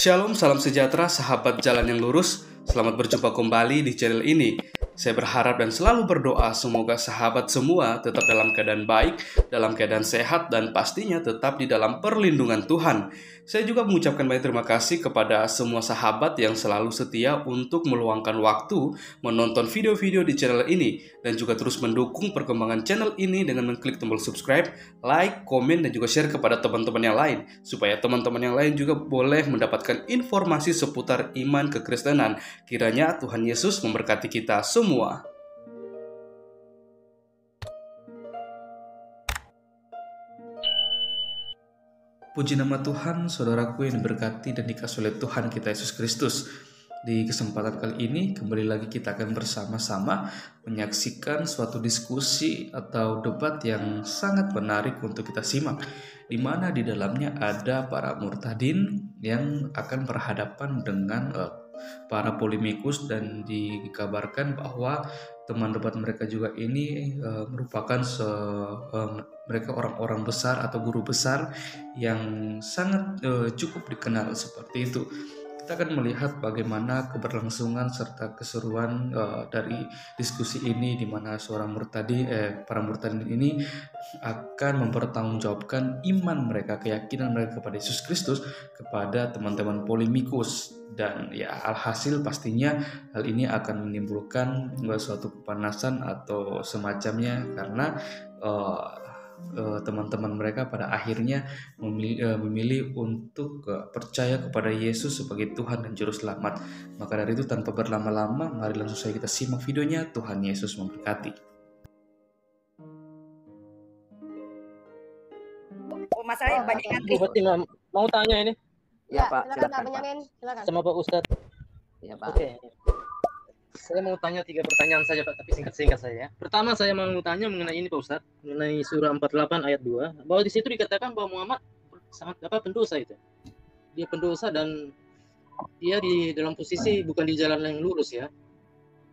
Shalom, salam sejahtera, sahabat jalan yang lurus. Selamat berjumpa kembali di channel ini. Saya berharap dan selalu berdoa semoga sahabat semua tetap dalam keadaan baik, dalam keadaan sehat, dan pastinya tetap di dalam perlindungan Tuhan. Saya juga mengucapkan banyak terima kasih kepada semua sahabat yang selalu setia untuk meluangkan waktu menonton video-video di channel ini dan juga terus mendukung perkembangan channel ini dengan mengklik tombol subscribe, like, komen, dan juga share kepada teman-teman yang lain supaya teman-teman yang lain juga boleh mendapatkan informasi seputar iman kekristenan. Kiranya Tuhan Yesus memberkati kita semua. Puji nama Tuhan, saudaraku yang diberkati dan dikasihi oleh Tuhan kita Yesus Kristus. Di kesempatan kali ini, kembali lagi kita akan bersama-sama menyaksikan suatu diskusi atau debat yang sangat menarik untuk kita simak, di mana di dalamnya ada para murtadin yang akan berhadapan dengan para polemikus, dan dikabarkan bahwa teman debat mereka juga ini merupakan mereka orang-orang besar atau guru besar yang sangat cukup dikenal seperti itu. Kita akan melihat bagaimana keberlangsungan serta keseruan dari diskusi ini, di mana para murtadin ini akan mempertanggungjawabkan iman mereka, keyakinan mereka kepada Yesus Kristus kepada teman-teman polemikus. Dan ya, alhasil pastinya hal ini akan menimbulkan suatu kepanasan atau semacamnya, karena teman-teman mereka pada akhirnya memilih untuk percaya kepada Yesus sebagai Tuhan dan Juru Selamat. Maka dari itu, tanpa berlama-lama, mari langsung saja kita simak videonya. Tuhan Yesus memberkati. Masalahnya banyak kan. Bu Fatima, mau tanya ini? Ya, Pak, silakan Pak Benyamin, silakan. Sama Pak Ustadz. Ya, Pak. Oke. Saya mau tanya 3 pertanyaan saja Pak, tapi singkat-singkat saja. Pertama, saya mau tanya mengenai ini Pak Ustadz, mengenai surah 48 ayat 2, bahwa di situ dikatakan bahwa Muhammad sangat pendosa itu. Dia pendosa dan dia di dalam posisi bukan di jalan yang lurus ya.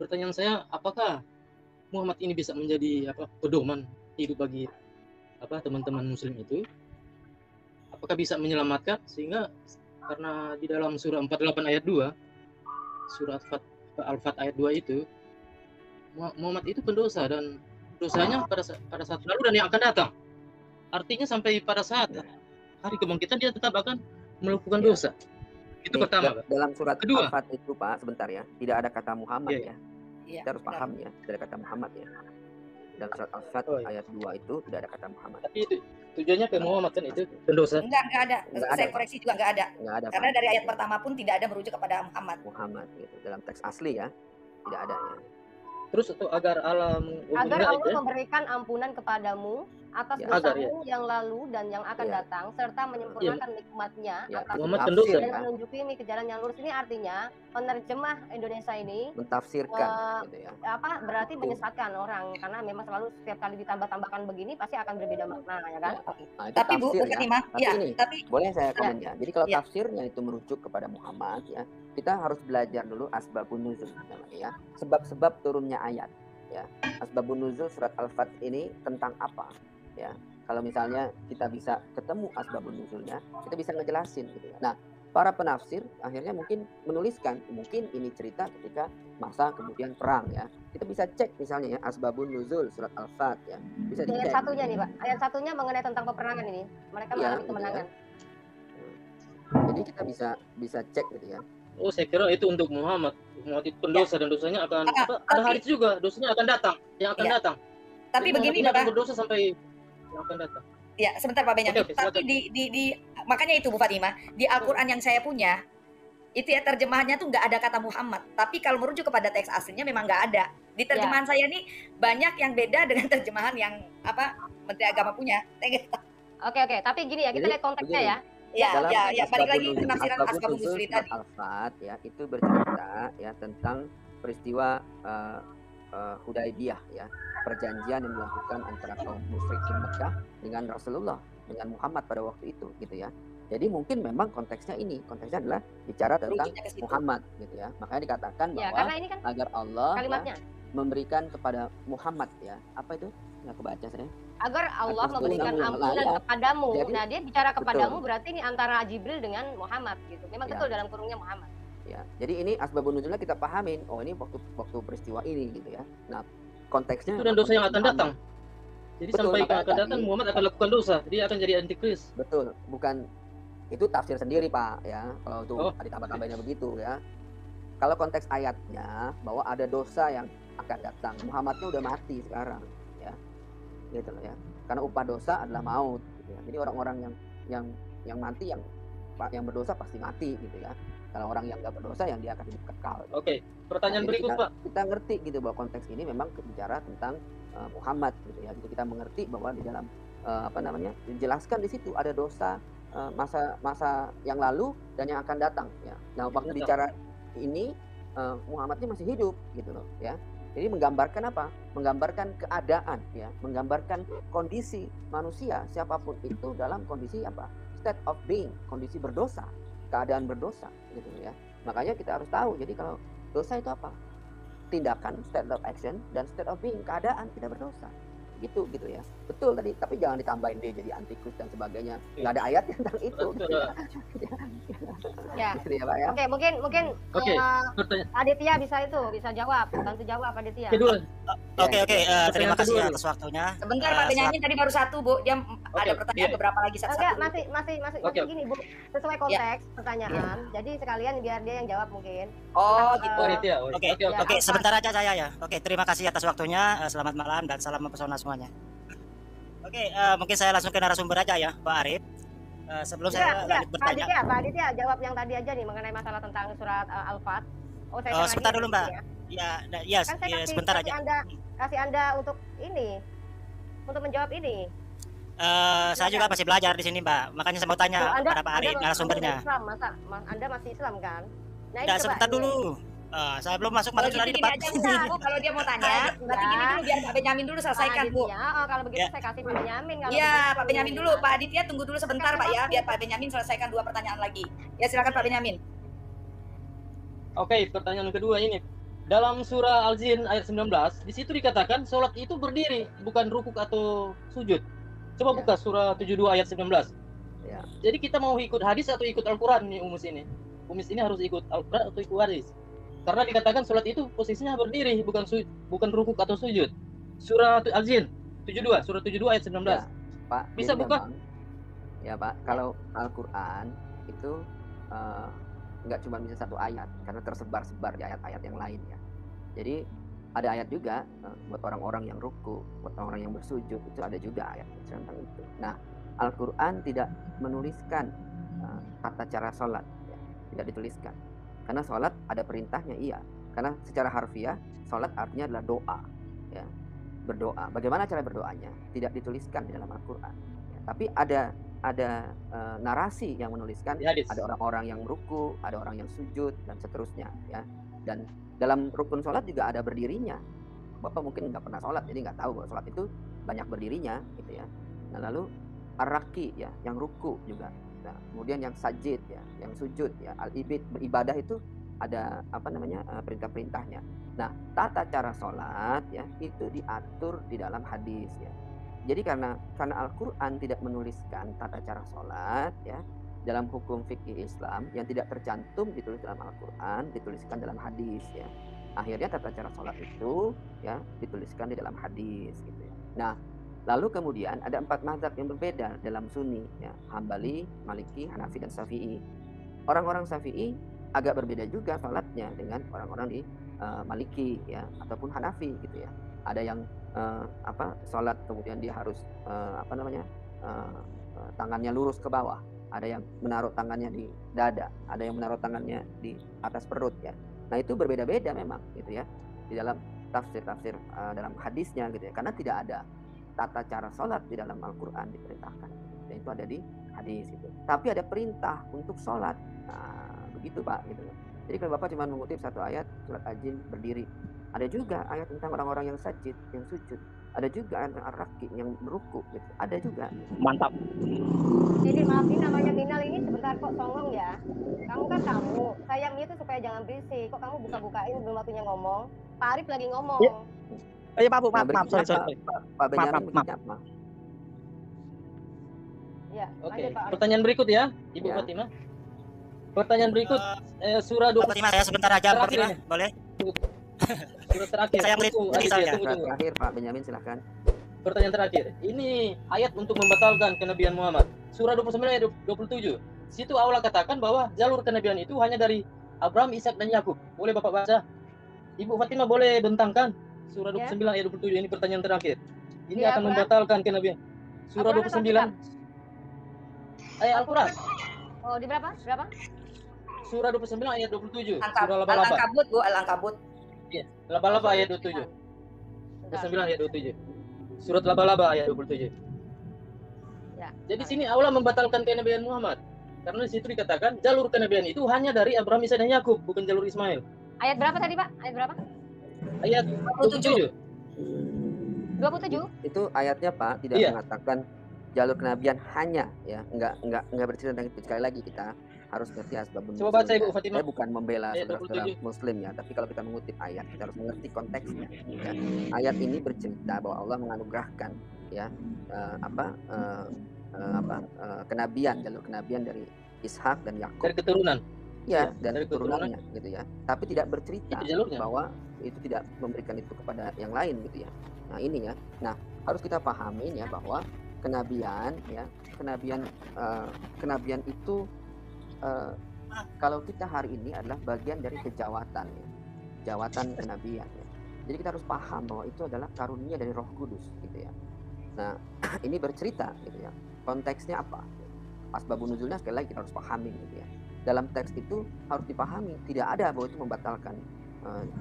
Pertanyaan saya, apakah Muhammad ini bisa menjadi pedoman hidup bagi teman-teman muslim itu? Apakah bisa menyelamatkan, sehingga karena di dalam surah 48 ayat 2, surah Al-Fat ayat 2 itu, Muhammad itu pendosa dan dosanya pada saat lalu dan yang akan datang. Artinya sampai pada saat hari kebangkitan dia tetap akan melakukan dosa. Itu pertama. Dalam surat Kedua, Al-Fat itu Pak, sebentar ya, tidak ada kata Muhammad ya. Iya, Kita harus paham ya, tidak ada kata Muhammad ya. Dalam surat Al-Fat ayat 2 itu tidak ada kata Muhammad. Tapi itu tujuannya ke Muhammad kan itu pendosa? Enggak ada. Saya koreksi juga enggak ada. Karena Pak. dari ayat pertama pun tidak ada merujuk kepada Muhammad gitu. Dalam teks asli ya, tidak ada ya. Terus itu agar Allah memberikan ampunan kepadamu atas dosamu yang lalu dan yang akan datang, serta menyempurnakan nikmatnya atas dan menunjuki ini ke jalan yang lurus. Ini artinya penerjemah Indonesia ini mentafsirkan gitu ya. Berarti menyesatkan orang, karena memang selalu setiap kali ditambah-tambahkan begini pasti akan berbeda makna ya kan. Tapi Bu Fatima, tapi boleh saya komen ya. Jadi kalau tafsirnya itu merujuk kepada Muhammad ya, kita harus belajar dulu asbabun nuzul namanya ya. Sebab-sebab turunnya ayat ya. Asbabun nuzul surat Al-Fat ini tentang apa ya? Kalau misalnya kita bisa ketemu asbabun nuzulnya, kita bisa ngejelasin gitu ya. Nah, para penafsir akhirnya mungkin menuliskan mungkin ini cerita ketika masa kemudian perang ya. Kita bisa cek misalnya ya asbabun nuzul surat Al-Fat ya. Bisa dicek. Ayat satunya nih Pak. Ayat satunya mengenai tentang peperangan ini. Mereka mengalami kemenangan. Jadi kita bisa cek gitu ya. Oh, saya kira itu untuk Muhammad itu pendosa dan dosanya akan ada hari juga dosanya akan datang, yang akan datang. Tapi begini Bapak, berdosa sampai yang akan datang. Ya, sebentar Pak Benyamin. Tapi di makanya itu Bu Fatima, di Al-Qur'an yang saya punya itu ya terjemahannya tuh nggak ada kata Muhammad. Tapi kalau merujuk kepada teks aslinya memang nggak ada. Di terjemahan saya nih banyak yang beda dengan terjemahan yang Menteri Agama punya. Oke, tapi gini ya, kita lihat konteksnya ya. Ya, balik lagi penafsiran asbabun nuzul tadi. Al-Fat ya, itu bercerita ya tentang peristiwa Hudaybiyah ya, perjanjian yang dilakukan antara kaum musyrikin Mekah dengan Rasulullah, dengan Muhammad pada waktu itu gitu ya. Jadi mungkin memang konteksnya adalah bicara tentang Muhammad gitu ya. Makanya dikatakan bahwa ini kan agar Allah kalimatnya memberikan kepada Muhammad ya, apa itu? Nggak kebaca saya. agar Allah memberikan ampunan kepadamu. Nah, dia bicara kepadamu berarti ini antara Jibril dengan Muhammad gitu. Memang betul dalam kurungnya Muhammad. Ya, jadi ini asbabun nuzulnya kita pahamin. Oh, ini waktu peristiwa ini gitu ya. Nah, konteksnya itu dan dosa yang akan datang. Jadi sampai akan datang Muhammad akan lakukan dosa. Dia akan jadi antikris. Betul, bukan itu tafsir sendiri, Pak, ya. Kalau itu ditambah-tambahinnya begitu ya. Kalau konteks ayatnya bahwa ada dosa yang akan datang. Muhammadnya udah mati sekarang, ya. Gitu loh ya. Karena upah dosa adalah maut gitu ya. Jadi orang-orang yang mati yang berdosa pasti mati gitu ya. Kalau orang yang nggak berdosa yang dia akan hidup kekal. Oke, pertanyaan berikut Pak. Kita ngerti gitu bahwa konteks ini memang bicara tentang Muhammad gitu ya. Jadi kita mengerti bahwa di dalam dijelaskan di situ ada dosa masa yang lalu dan yang akan datang ya. Nah, waktu bicara ini Muhammadnya masih hidup gitu loh ya. Jadi menggambarkan apa? Menggambarkan keadaan ya, menggambarkan kondisi manusia siapapun itu dalam kondisi apa? State of being, kondisi berdosa, keadaan berdosa gitu ya. Makanya kita harus tahu. Jadi kalau dosa itu apa? Tindakan, state of action, dan state of being, keadaan kita berdosa. Gitu ya. Betul tadi, tapi jangan ditambahin dia jadi antikus dan sebagainya. Nggak ada ayat tentang itu. Gitu ya. Gitu ya, Pak ya. Oke, mungkin Aditya bisa jawab, bantu jawab Aditya. Oke, terima kasih atas waktunya. Sebentar Pak Benyamin tadi baru satu, Bu. Dia ada pertanyaan beberapa lagi satu. Enggak, masih gini, Bu. Sesuai konteks pertanyaan. Jadi sekalian biar dia yang jawab mungkin. Oh, gitu. Oke, sebentar aja saya ya. Oke, terima kasih atas waktunya. Selamat malam dan salam mempesona semuanya. Oke, mungkin saya langsung ke narasumber aja ya, Pak Arif. Sebelum saya lanjut bertanya. Pak Aditya jawab yang tadi aja nih mengenai masalah tentang surat Al-Fat. Sebentar dulu, Mbak. Ya, kan saya sebentar aja. Kasih Anda untuk menjawab ini. Saya juga masih belajar di sini, Mbak. Makanya saya mau tanya kepada Pak Arif, narasumbernya. Anda masih Islam kan? Nah, ini sebentar dulu. Saya belum masuk sudah di depan. Bu, kalau dia mau tanya, berarti gini dulu biar Pak Benyamin dulu selesaikan, Bu. Kalau begitu saya kasih Pak Benyamin. Iya, Pak Benyamin dulu. Pak Aditya tunggu dulu sebentar, Pak ya, biar Pak Benyamin selesaikan 2 pertanyaan lagi. Ya, silakan Pak Benyamin. Oke, pertanyaan kedua ini. Dalam surah Al-Jin ayat 19, di situ dikatakan sholat itu berdiri, bukan rukuk atau sujud. Coba buka surah 72 ayat 19. Ya. Jadi kita mau ikut hadis atau ikut Al-Quran nih Umus ini? Umus ini harus ikut Al-Quran atau ikut hadis? Karena dikatakan sholat itu posisinya berdiri, bukan rukuk atau sujud. Surah Al-Jin 72, surah 72 ayat 19. Ya, Pak, bisa buka? Ya Pak, kalau Al-Quran itu nggak cuma bisa satu ayat, karena tersebar-sebar di ayat-ayat yang lain ya. Jadi ada ayat juga buat orang-orang yang ruku, buat orang-orang yang bersujud, itu ada juga ayat tentang itu. Nah, Al-Quran tidak menuliskan tata cara sholat, ya, tidak dituliskan. Karena sholat ada perintahnya, iya. Karena secara harfiah, sholat artinya adalah doa, ya, berdoa. Bagaimana cara berdoanya? Tidak dituliskan di dalam Al-Quran. Ya, tapi ada narasi yang menuliskan, ada orang-orang yang ruku, ada orang yang sujud, dan seterusnya, ya. Dan dalam rukun sholat juga ada berdirinya. Bapak mungkin nggak pernah sholat, jadi nggak tahu bahwa sholat itu banyak berdirinya, gitu ya. Nah, lalu ar-raki, ya, yang ruku juga. Nah, kemudian yang sajid, ya, yang sujud, ya, al-ibid, beribadah itu ada perintah-perintahnya. Nah, tata cara sholat, ya, itu diatur di dalam hadis, ya. Jadi karena Al-Quran tidak menuliskan tata cara sholat, ya, dalam hukum fikih Islam yang tidak tercantum ditulis dalam Al-Quran, dituliskan dalam hadis, ya. Akhirnya tata cara sholat itu, ya, dituliskan di dalam hadis, gitu ya. Nah, lalu kemudian ada 4 mazhab yang berbeda dalam Sunni, ya, Hambali, Maliki, Hanafi, dan Syafi'i. Orang-orang Syafi'i agak berbeda juga sholatnya dengan orang-orang di Maliki, ya, ataupun Hanafi, gitu ya. Ada yang sholat kemudian dia harus tangannya lurus ke bawah, ada yang menaruh tangannya di dada, ada yang menaruh tangannya di atas perut, ya. Nah, itu berbeda-beda memang, gitu ya, di dalam tafsir dalam hadisnya, gitu ya, karena tidak ada tata cara sholat di dalam Al-Quran diperintahkan, dan itu ada di hadis, gitu. Tapi ada perintah untuk sholat. Nah, begitu Pak, gitu. Jadi kalau Bapak cuma mengutip satu ayat surat Al-Jin berdiri, ada juga ayat tentang orang-orang yang sajid, yang sujud, ada juga ayat tentang ar-raki yang meruku, gitu. Ada juga. Mantap. Jadi maaf, ini namanya Minal ini sebentar kok songong ya. Kamu kan saya mute supaya jangan berisik. Kok kamu buka-bukain belum waktunya ngomong? Pak Arif lagi ngomong. Ya, maaf, sorry. Pak Benyamin, maaf. Ya, oke. Pertanyaan berikut ya, Ibu Fatimah. Pertanyaan berikut surah 20. Fatimah, saya sebentar aja, Fatimah, boleh? Surat terakhir. Saya terakhir, Pak Benyamin, silakan. Pertanyaan terakhir. Ini ayat untuk membatalkan kenabian Muhammad. Surah 29 ayat 27. Situ Allah katakan bahwa jalur kenabian itu hanya dari Abraham, Ishak dan Yakub. Boleh Bapak baca? Ibu Fatimah boleh bentangkan surah 29 ayat 27. Ini pertanyaan terakhir. Ini akan membatalkan kenabian. Surah 29 ayat Al-Quran. Oh, di berapa? Surah 29 ayat 27. Surah Laba-laba. Al-Ankabut, Bu, Al-Ankabut. Iya, Laba-laba ayat 27. 29 ayat 27. Surat Laba-laba ayat 27. Ya. Jadi sini Allah membatalkan kenabian Muhammad. Karena di situ dikatakan jalur kenabian itu hanya dari Abraham, Ishak dan Yakub, bukan jalur Ismail. Ayat berapa tadi, Pak? Ayat berapa? Ayat 27. 27? Itu ayatnya, Pak, tidak mengatakan jalur kenabian hanya, ya, enggak bercerita tentang itu. Sekali lagi kita harus ngerti asbabun nuzul. Coba baca Ibu Fatimah. Saya bukan membela saudara-saudara muslim ya, tapi kalau kita mengutip ayat kita harus mengerti konteksnya. Ya. Ayat ini bercerita bahwa Allah menganugerahkan ya kenabian, jalur kenabian dari Ishak dan Yakub. Dari keturunan. Ya, dari keturunannya gitu ya. Tapi tidak bercerita bahwa itu tidak memberikan itu kepada yang lain gitu ya. Nah, ini ya. Nah, harus kita pahami ya bahwa kenabian itu kalau kita hari ini adalah bagian dari kejawatan ya. Jawatan kenabian ya. Jadi kita harus paham bahwa itu adalah karunia dari Roh Kudus gitu ya. Nah, ini bercerita gitu ya. Konteksnya apa? Asbabun nuzulnya sekali lagi kita harus pahami gitu ya. Dalam teks itu harus dipahami, tidak ada bahwa itu membatalkan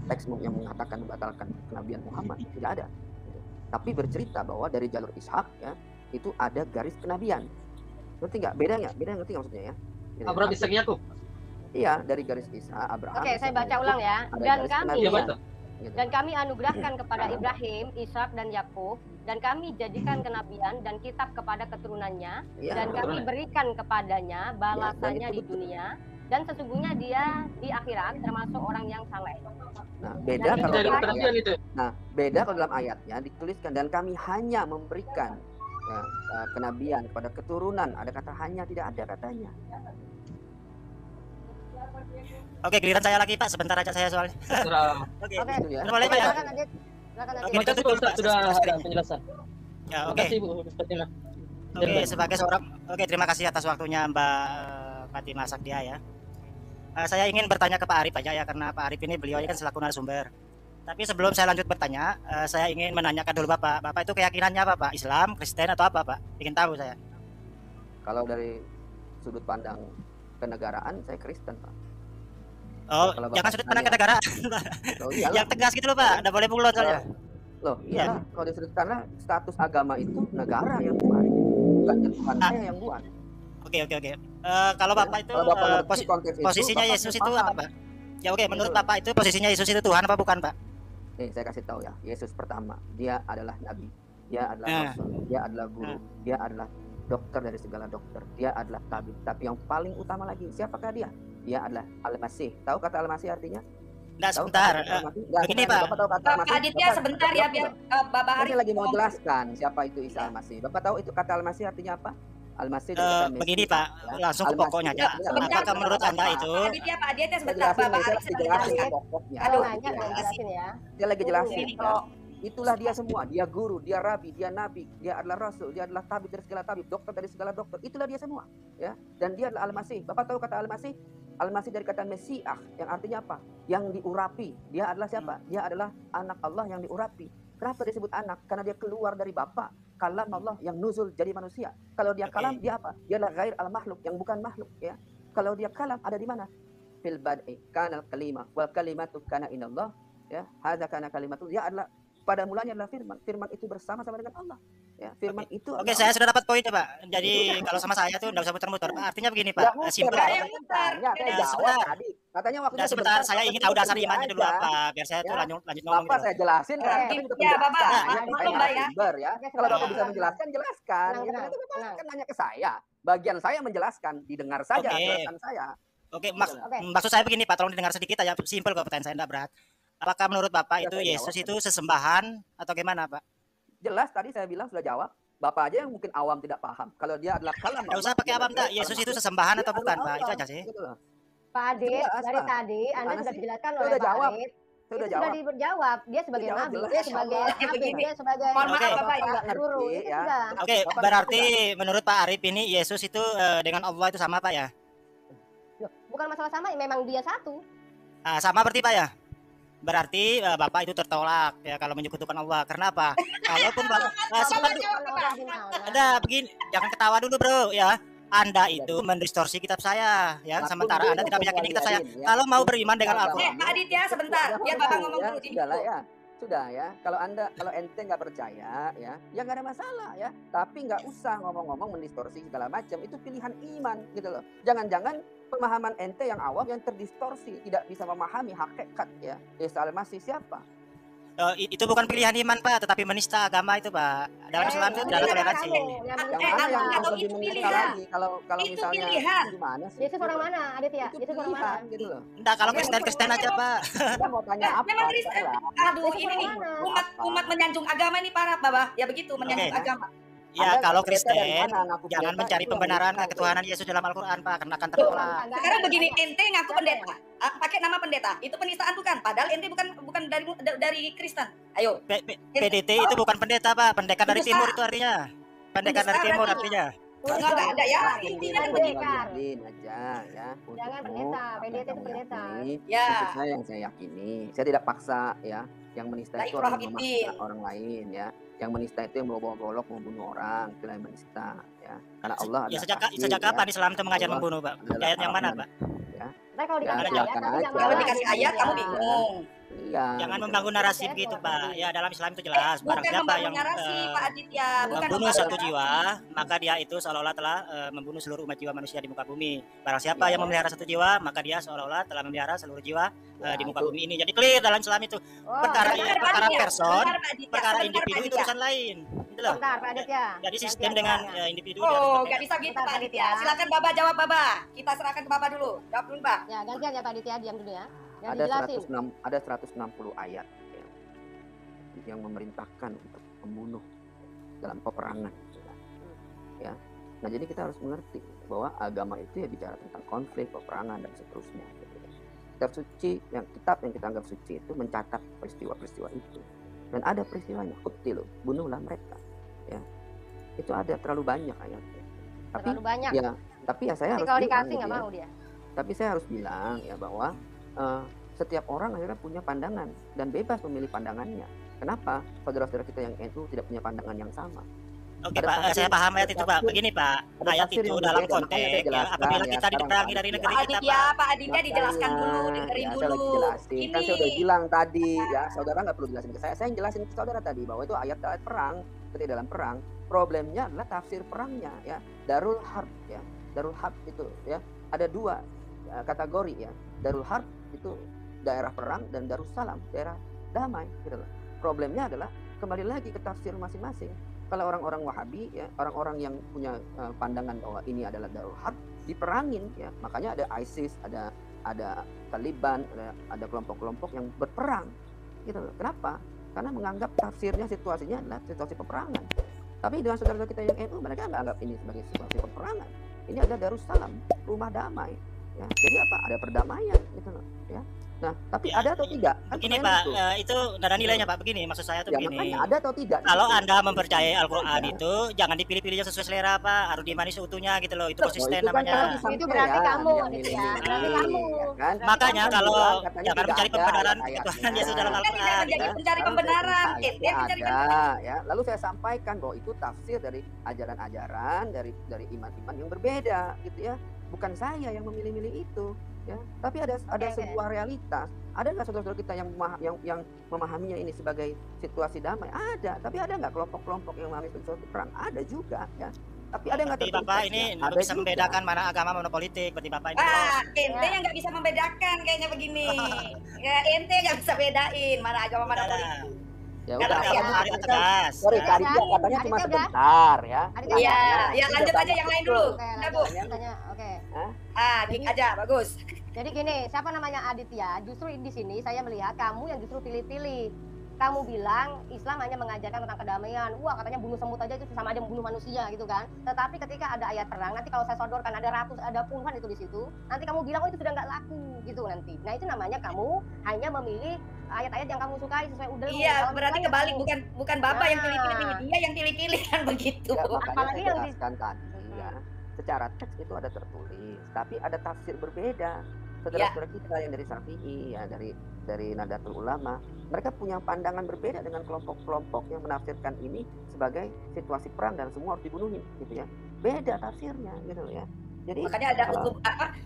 teks yang mengatakan membatalkan kenabian Muhammad, tidak ada. Gitu. Tapi bercerita bahwa dari jalur Ishak ya itu ada garis kenabian. Ngerti nggak? Beda ngerti nggak maksudnya ya? Gitu. Abraham, Ishak, Yakub. Iya, dari garis Ishak, Abraham. Oke, saya baca ulang ya. Dan kami anugerahkan kepada Ibrahim, Ishak dan Yakub, dan kami jadikan kenabian dan kitab kepada keturunannya, dan kami berikan kepadanya balasannya di dunia, dan sesungguhnya dia di akhirat termasuk orang yang saleh. Nah, beda kalau dalam ayatnya dituliskan dan kami hanya memberikan kenabian kepada keturunan. Ada kata hanya, tidak ada katanya. Oke, giliran saya lagi, Pak. Sebentar aja saya soalnya. Oke. Boleh, Pak ya? Terima kasih Pak Ustaz sudah ada penjelasan. Ya, oke. Oke, sebagai seorang terima kasih atas waktunya Mbak Fatimah Sakdia ya. Saya ingin bertanya ke Pak Arif aja ya, karena Pak Arif ini beliau kan selaku narasumber. Tapi sebelum saya lanjut bertanya, saya ingin menanyakan dulu Bapak. Bapak itu keyakinannya apa, Pak? Islam, Kristen atau apa, Pak? Ingin tahu saya. Kalau dari sudut pandang kenegaraan, saya Kristen, Pak. Oh, jangan sudut pandang kenegaraan. Yang tegas gitu loh, Pak. Nggak boleh bulon soalnya. Loh, iya. Kalau di sudut pandang status agama itu negara yang buat, bukan Tuhan saya yang buat. Oke. Kalau Bapak itu posisinya Yesus itu apa, Pak? Ya oke, menurut Bapak itu posisinya Yesus itu Tuhan apa bukan, Pak? Saya kasih tahu ya. Yesus pertama, dia adalah nabi. Dia adalah rasul, dia adalah guru, dia adalah dokter dari segala dokter. Dia adalah tabib. Tapi yang paling utama lagi, siapakah dia? Dia adalah Al-Masih. Tahu kata Al-Masih artinya? Nggak, sebentar. Begini, Pak. Bapak Aditya sebentar ya, biar Bapak Arif lagi mau jelaskan siapa itu Isa Al-Masih. Bapak tahu itu kata Al-Masih artinya apa? Al-Masih begini Pak, langsung ke pokoknya aja. Apakah menurut Anda itu? Pak Aditya sebentar, Bapak Arif jelaskan. Aduh, jelasin ya. Dia lagi jelasin. Itulah dia semua, dia guru, dia rabi, dia nabi, dia adalah rasul, dia adalah tabib dari segala tabib, dokter dari segala dokter. Itulah dia semua, ya. Dan dia adalah Al-Masih. Bapak tahu kata Al-Masih? Al-Masih dari kata Mesiah, yang artinya apa? Yang diurapi. Dia adalah siapa? Dia adalah anak Allah yang diurapi. Kenapa disebut anak? Karena dia keluar dari Bapa, kalam Allah yang nuzul jadi manusia. Kalau dia kalam, dia apa? Dia adalah ghair al-makhluk, yang bukan makhluk, ya. Kalau dia kalam, ada di mana? Fil bad'i kana al-kalimah wal kalimatu kana inallah, ya. Hadza kana kalimatul, dia adalah pada mulanya adalah firman. Firman itu bersama-sama dengan Allah. Ya, firman itu. Oke, saya sudah dapat poinnya, Pak. Jadi kalau sama saya tuh enggak usah muter-muter, Pak. Artinya begini, Pak. Simpel. Katanya waktu sebentar, saya ingin tahu dasar imannya dulu apa, biar saya tuh lanjut ngomong. Bapak saya jelasin kan. Ya, Bapak. Ya. Kalau Bapak bisa menjelaskan, jelaskan. Itu Bapak kan nanya ke saya. Bagian saya menjelaskan, didengar saja jelasan saya. Oke, maksud saya begini, Pak. Tolong didengar sedikit aja. Simpel kok, pertanyaan saya enggak berat. Apakah menurut Bapak itu Yesus itu sesembahan atau gimana, Pak? Jelas tadi saya bilang sudah jawab. Bapak aja yang mungkin awam tidak paham. Kalau dia adalah kalam. Enggak usah pakai awam, tak. Yesus itu sesembahan atau bukan, Pak? Itu aja sih. Gitu loh. Pak Adit, dari tadi Anda sudah dijelaskan oleh Pak Arif. Sudah dijawab. Dia sebagai nabi, dia sebagai habib, dia sebagai guru. Oke, berarti menurut Pak Arif ini Yesus itu dengan Allah itu sama, Pak ya? Bukan masalah sama, memang dia satu. Sama berarti, Pak ya? Berarti Bapak itu tertolak ya kalau menyekutukan Allah. Karena apa? Kalaupun Bapak ada begini, jangan ketawa dulu, Bro, ya. Anda itu mendistorsi kitab saya, ya. Sementara Anda tidak meyakini kitab saya. Kalau mau beriman dengan Al-Qur'an. Pak Adit ya, sebentar. Biar Bapak ngomong dulu. Sudah ya, kalau ente nggak percaya ya nggak ada masalah ya. Tapi nggak usah ngomong-ngomong mendistorsi segala macam. Itu pilihan iman gitu loh. Jangan-jangan pemahaman ente yang awam yang terdistorsi, tidak bisa memahami hakikat ya. Isa al-Masih siapa? Itu bukan pilihan iman, Pak, tetapi menista agama itu, Pak. Dalam Islam itu dalam toleransi. Yang mana yang lebih menista lagi? Kalau misalnya gimana sih? Yesus orang mana, Aditya? Yesus orang mana? Gitu loh. Enggak, kalau Kristen aja, Pak. Kita mau tanya apa? Memang Kristen. Aduh, ini nih umat menyanjung agama ini parah, Bapak. Ya begitu, menyanjung agama. Ya, kalau Kristen jangan mencari pembenaran ketuhanan Yesus dalam Al-Qur'an, Pak, karena akan tertolak. Sekarang begini, ente ngaku pendeta, pakai nama pendeta, itu penistaan bukan? Padahal ente bukan dari Kristen. Ayo. PDT itu bukan pendeta, Pak, pendekar dari timur itu artinya. Pendekar dari timur artinya. Enggak ada ya, intinya kan pendekar. Aja ya. Jangan pendeta, PDT itu pendeta. Ya. Saya yang saya yakini, saya tidak paksa ya. Yang menista itu orang lain ya. Yang menista itu yang bawa golok mau bunuh orang, itulah yang menista ya. Karena Allah ya sejak kapan Islam itu mengajar membunuh, Pak? Ayat yang mana, Pak? Ya. Nah, kalau dikasih ayat kamu bingung. Iya. Jangan membangun narasi begitu, Pak. Ya, dalam Islam itu jelas. Barang siapa yang membunuh satu jiwa, maka dia itu seolah-olah telah membunuh seluruh umat jiwa manusia di muka bumi. Barang siapa yang memelihara satu jiwa, maka dia seolah-olah telah memelihara seluruh jiwa di muka bumi ini. Jadi clear dalam Islam itu. Perkara person, perkara individu itu urusan lain. Gitu loh. Jadi sistem dengan individu. Oh, nggak bisa gitu, Pak Aditya. Silakan Bapak jawab, Bapak. Kita serahkan ke Bapak dulu. Jawab dulu, Pak. Ya, gantian ya Pak Aditya, diam dulu ya. Ada 160 ayat ya, yang memerintahkan untuk membunuh dalam peperangan ya. Nah, jadi kita harus mengerti bahwa agama itu ya bicara tentang konflik, peperangan dan seterusnya gitu ya. Kitab yang kita anggap suci itu mencatat peristiwa-peristiwa itu. Dan ada peristiwanya, qutilu, bunuhlah mereka ya. Itu ada terlalu banyak ayatnya. Terlalu banyak. Ya, tapi ya saya harus kalau dikasih nggak mau dia. Tapi saya harus bilang ya bahwa setiap orang akhirnya punya pandangan dan bebas memilih pandangannya. Kenapa saudara-saudara kita yang NU tidak punya pandangan yang sama? Oke, Pak, saya paham ayat itu, Pak. Begini, Pak, ayat itu dalam konteks ya, apabila kita diperangi dari negeri kita, Pak Aditya dijelaskan dulu, dengerin dulu. Ini kan saya udah bilang tadi ya, saudara nggak perlu jelasin ke saya. Saya jelasin ke saudara tadi bahwa itu ayat perang, ketika dalam perang. Problemnya adalah tafsir perangnya ya. Darul harb ya. Darul harb itu ya, ada dua kategori ya. Darul harb itu daerah perang dan Darussalam daerah damai gitu loh. Problemnya adalah kembali lagi ke tafsir masing-masing. Kalau orang-orang Wahabi ya, orang-orang yang punya pandangan bahwa ini adalah Darul Harb, diperangin ya. Makanya ada ISIS, ada Taliban, ada kelompok-kelompok yang berperang gitu loh. Kenapa? Karena menganggap tafsirnya situasinya adalah situasi peperangan. Tapi dengan saudara kita yang NU, mereka nggak anggap ini sebagai situasi peperangan. Ini ada Darussalam, rumah damai. Ya, jadi apa? Ada perdamaian gitu loh, ya. Nah, tapi ya, ada atau tidak? Begini Pak, itu ada nilainya Pak. Begini, maksud saya tuh begini. Ada atau tidak? Kalau Anda mempercayai Al-Quran itu, jangan dipilih-pilih sesuai selera Pak. Harus dimani seutuhnya gitu loh. Itu konsisten namanya. Itu berarti kamu, ya. Berarti kamu. Makanya kalau jangan mencari pembenaran ketuhanan Yesus dalam Al-Quran. Mencari pembenaran. Ya. Lalu saya sampaikan bahwa itu tafsir dari ajaran-ajaran dari iman-iman yang berbeda, gitu ya. Bukan saya yang memilih-milih itu. Ya, tapi ada sebuah realitas. Ada nggak saudara-saudara kita yang memahaminya ini sebagai situasi damai? Ada, tapi ada nggak kelompok-kelompok yang memahami situasi perang? Ada juga, ya. Tapi ada nggak? Tapi Bapak ini nggak bisa membedakan mana agama mana politik. Berarti Bapak ini. Ente yang nggak bisa membedakan kayaknya begini. Ya, ente nggak bisa bedain mana agama mana politik. Ya udah, hari tegas. Sorry, tadi katanya cuma sebentar ya. Iya, lanjut aja yang lain dulu. Oke. Gig aja, bagus. Jadi gini, siapa namanya Aditya? Justru di sini saya melihat kamu yang justru pilih-pilih. kamu bilang Islam hanya mengajarkan tentang kedamaian. Wah, katanya bunuh semut aja itu sama aja membunuh manusia gitu kan. Tetapi ketika ada ayat perang, nanti kalau saya sodorkan ada puluhan itu di situ, nanti kamu bilang oh itu sudah nggak laku gitu nanti. Nah itu namanya kamu hanya memilih ayat-ayat yang kamu sukai sesuai udah. Iya, berarti kebalik, bukan Bapak yang pilih-pilih, dia yang pilih-pilih kan begitu. Ya, apalagi yang jelaskan tadi ya. Secara teks itu ada tertulis, tapi ada tafsir berbeda. Saudara-saudara kita yang dari Syafi'i ya, dari Nahdlatul Ulama, mereka punya pandangan berbeda dengan kelompok-kelompok yang menafsirkan ini sebagai situasi perang dan semua harus dibunuhin gitu ya. Beda tafsirnya gitu ya. Jadi makanya ada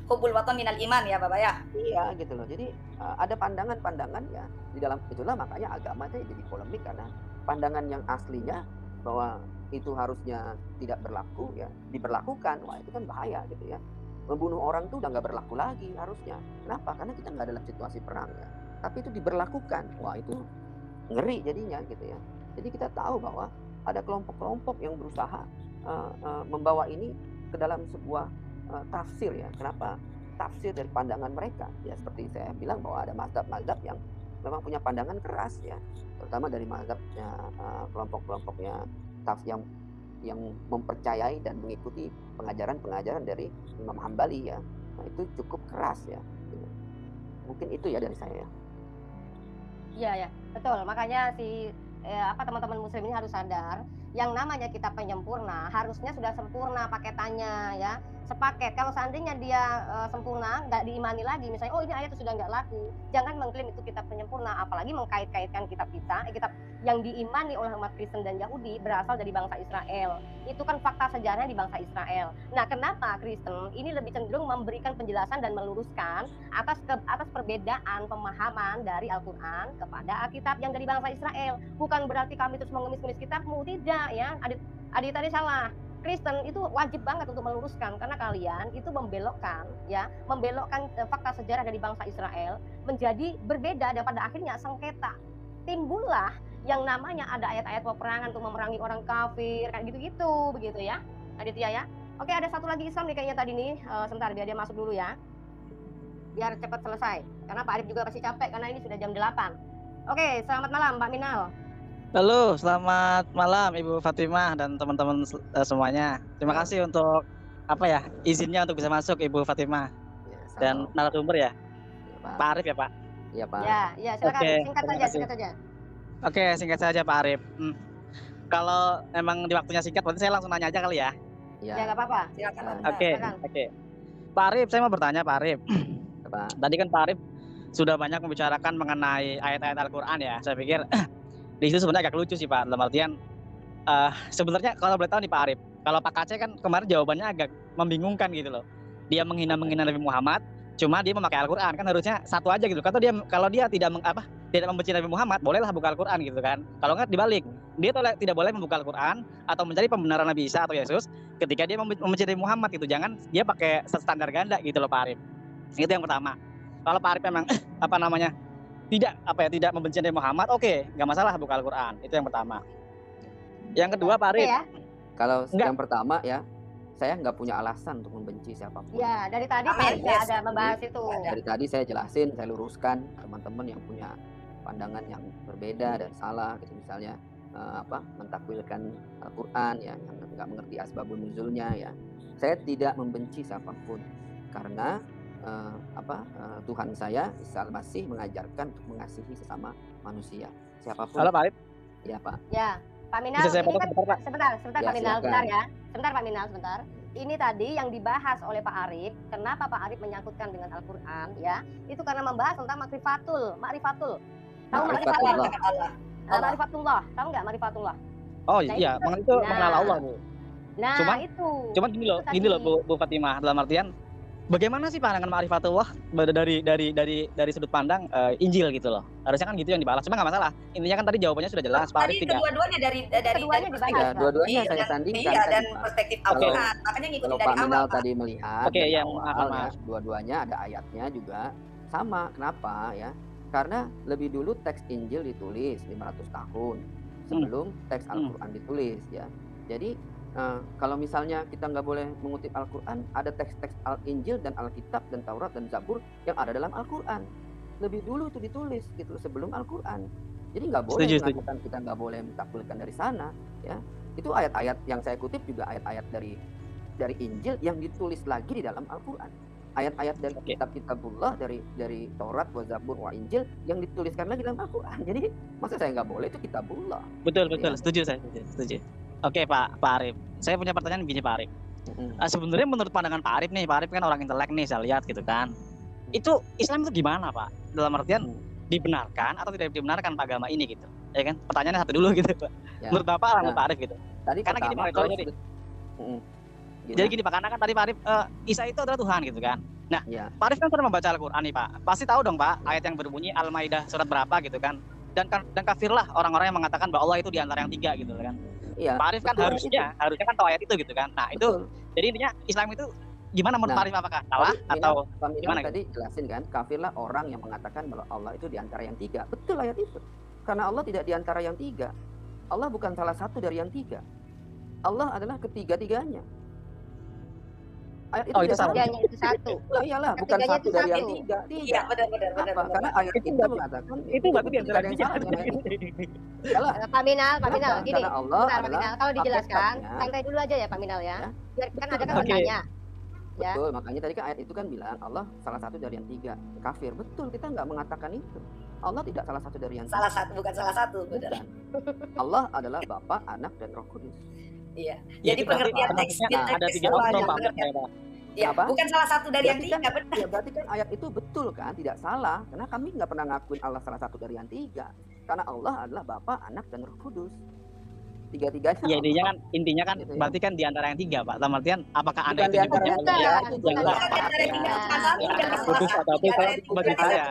hubul waton minal iman ya Bapak ya. Iya gitu loh. Jadi ada pandangan-pandangan ya di dalam itulah makanya agama itu jadi polemik karena pandangan yang aslinya bahwa itu harusnya tidak berlaku ya diberlakukan. Wah itu kan bahaya gitu ya. Membunuh orang tuh udah nggak berlaku lagi harusnya. Kenapa? Karena kita nggak dalam situasi perang ya. Tapi itu diberlakukan. Wah itu ngeri jadinya gitu ya. Jadi kita tahu bahwa ada kelompok-kelompok yang berusaha membawa ini ke dalam sebuah tafsir ya. Kenapa? Tafsir dari pandangan mereka. Ya seperti saya bilang bahwa ada mazhab-mazhab yang memang punya pandangan keras ya. Terutama dari mazhabnya kelompok-kelompoknya tafsir yang mempercayai dan mengikuti pengajaran-pengajaran dari Imam Hambali ya. Nah itu cukup keras ya. Mungkin itu ya dari saya. Iya ya, betul. Makanya teman-teman muslim ini harus sadar, yang namanya kitab penyempurna harusnya sudah sempurna paketannya ya. Sepaket. Kalau seandainya dia sempurna, nggak diimani lagi, misalnya oh ini ayat itu sudah nggak laku, jangan mengklaim itu kitab penyempurna, apalagi mengkait-kaitkan kitab yang diimani oleh umat Kristen dan Yahudi berasal dari bangsa Israel. Itu kan fakta sejarahnya di bangsa Israel. Nah, kenapa Kristen ini lebih cenderung memberikan penjelasan dan meluruskan atas perbedaan pemahaman dari Al-Quran kepada Alkitab yang dari bangsa Israel? Bukan berarti kami terus mengemis-ngemis kitabmu, tidak ya. Adik tadi salah. Kristen itu wajib banget untuk meluruskan karena kalian itu membelokkan fakta sejarah dari bangsa Israel menjadi berbeda dan pada akhirnya sengketa. Timbullah yang namanya ada ayat-ayat peperangan untuk memerangi orang kafir kayak gitu-gitu begitu ya. Aditya ya. Oke, ada satu lagi Islam nih kayaknya tadi nih. Sebentar biar dia masuk dulu ya. Biar cepat selesai. Karena Pak Arif juga pasti capek karena ini sudah jam 8. Oke, selamat malam Mbak Minal. Halo, selamat malam Ibu Fatimah dan teman-teman semuanya. Terima kasih untuk izinnya untuk bisa masuk Ibu Fatimah dan narasumber ya. Pak Arif ya Pak. Iya Pak. Ya silakan. Singkat saja. Oke, singkat saja Pak Arif. Kalau emang di waktunya singkat, berarti saya langsung nanya aja kali ya. Ya nggak apa-apa. Oke. Pak Arif, saya mau bertanya Pak Arif. Tadi kan Pak Arif sudah banyak membicarakan mengenai ayat-ayat Al-Quran ya. Saya pikir di situ sebenarnya agak lucu sih Pak, dalam artian sebenarnya kalau boleh tahu nih Pak Arif, kalau Pak Kaceh kan kemarin jawabannya agak membingungkan gitu loh. Dia menghina Nabi Muhammad, cuma dia memakai Al-Quran, kan harusnya satu aja gitu. Kalau dia tidak membenci Nabi Muhammad, bolehlah buka Al-Quran gitu kan. Kalau nggak dibalik, dia tidak boleh membuka Al-Quran atau mencari pembenaran Nabi Isa atau Yesus ketika dia membenci Nabi Muhammad gitu. Jangan dia pakai standar ganda gitu loh Pak Arif. Itu yang pertama. Kalau Pak Arif memang tidak membenci Nabi Muhammad, oke, nggak masalah buka Al-Quran. Itu yang pertama. Yang kedua Pak Arif. Ya. Kalau yang pertama ya, saya nggak punya alasan untuk membenci siapapun. Ya, dari tadi saya ada membahas itu. Dari tadi saya jelasin, saya luruskan teman-teman yang punya pandangan yang berbeda dan salah, gitu misalnya mentakwilkan Al-Quran ya, yang nggak mengerti asbabun nuzulnya ya. Saya tidak membenci siapapun karena Tuhan saya Isa Al-Masih mengajarkan untuk mengasihi sesama manusia siapapun. Halo Pak Arif. Ya Pak. Ya Pak Minal, ini kan sebentar ya, Pak Minal, sebentar ya. Sebentar Pak Minal, sebentar. Ini tadi yang dibahas oleh Pak Arif, kenapa Pak Arif menyangkutkan dengan Al-Quran ya? Itu karena membahas tentang ma'rifatul. Tahu ma'rifatullah? Ma'rifatullah, tahu nggak ma'rifatullah? Oh iya, itu mengenal Allah Bu. Nah Cuma gini loh Bu Fatimah, dalam artian bagaimana sih pandangan ma'rifatullah dari sudut pandang Injil gitu loh. Harusnya kan gitu yang dibahas. Cuma nggak masalah. Intinya kan tadi jawabannya sudah jelas. Tadi kedua-duanya dari dibahas. Dua-duanya saya sandingkan. Iya, dan perspektif Al-Quran. Makanya ngikutin dari awal. Kalau Pak tadi melihat awal, dua-duanya ada ayatnya juga sama. Kenapa ya? Karena lebih dulu teks Injil ditulis 500 tahun sebelum teks Al-Quran ditulis ya. Jadi kalau misalnya kita nggak boleh mengutip Al-Quran, ada teks-teks Al-Injil dan Alkitab dan Taurat dan Zabur yang ada dalam Al-Quran. Lebih dulu itu ditulis gitu sebelum Al-Quran. Jadi nggak boleh mengatakan kita nggak boleh mentakwilkan dari sana, ya. Itu ayat-ayat yang saya kutip juga ayat-ayat dari Injil yang ditulis lagi di dalam Al-Qur'an. Ayat-ayat dari kitab-kitabullah, dari Taurat, wa Zabur, wa Injil yang dituliskan lagi dalam Al-Qur'an. Jadi masa saya nggak boleh, itu kitabullah. Betul, ya. Setuju. Oke, Pak Arif. Saya punya pertanyaan begini, Pak Arif. Sebenarnya menurut pandangan Pak Arif nih, Pak Arif kan orang intelek nih, saya lihat gitu kan. Itu Islam itu gimana, Pak? Dalam artian dibenarkan atau tidak dibenarkan agama ini gitu, ya kan? Pertanyaannya satu dulu gitu, Pak. Ya. Menurut Bapak, menurut Pak Arif gitu. Karena gini Pak Arif, jadi gini Pak, karena kan tadi Pak Arif, Isa itu adalah Tuhan gitu kan. Nah, Pak Arif kan pernah membaca Al-Quran nih Pak, pasti tahu dong Pak ayat yang berbunyi Al-Maidah surat berapa gitu kan. Dan kafirlah orang-orang yang mengatakan bahwa Allah itu di antara yang tiga gitu kan. Iya. Pak Arif kan harusnya kan tahu ayat itu gitu kan. Nah itu, jadi intinya Islam itu gimana menurut Pak Arif, apakah salah atau gimana? Tadi jelasin kan, kafirlah orang yang mengatakan bahwa Allah itu di antara yang tiga. Betul ayat itu. Karena Allah tidak di antara yang tiga. Allah bukan salah satu dari yang tiga. Allah adalah ketiga-tiganya. Ayat itu itu satu. Iyalah, bukan satu dari yang tiga. Iya, benar. Karena ayat itu mengatakan itu berarti di antara yang tiga. Pak Minal, gini. Pak Minal, kalau dijelaskan, santai dulu aja ya Pak Minal ya. Biar kan ada kan bertanya. Betul, makanya tadi kan ayat itu kan bilang Allah salah satu dari yang tiga. Kafir, betul, kita nggak mengatakan itu. Allah tidak salah satu dari yang tiga. Bukan salah satu, benar. Allah adalah Bapa, Anak, dan Roh Kudus. Iya. Jadi pengertian teksnya ada tiga orang Pak. Ya, bukan salah satu dari yang tiga, benar. Ya, berarti kan ayat itu betul kan, tidak salah. Karena kami nggak pernah ngakuin Allah salah satu dari yang tiga. Karena Allah adalah Bapa, Anak, dan Roh Kudus. Tiga-tiganya. Iya, intinya kan gitu, berarti kan di antara yang tiga Pak. Dalam artian apakah Anda itu bukan yang Kudus atau itu bagi saya.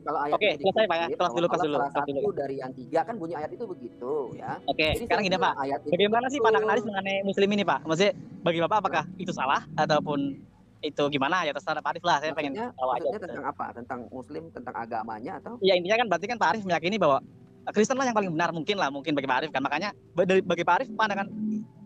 Kalau ayat selesai Pak ya. Kelas dulu. Satu dari yang tiga kan bunyi ayat itu begitu ya. Oke, sekarang gini Pak. Bagaimana sih pandangan Aris mengenai Muslim ini Pak? Maksudnya bagi Bapak apakah itu salah ataupun itu gimana ya, terserah Pak Arif lah. Saya pengen tahu aja. Tentang apa? Tentang Muslim, tentang agamanya atau? Ya intinya kan berarti kan Pak Arif meyakini bahwa Kristen lah yang paling benar, mungkin bagi Pak Arif kan. Makanya bagi Pak Arif pandangan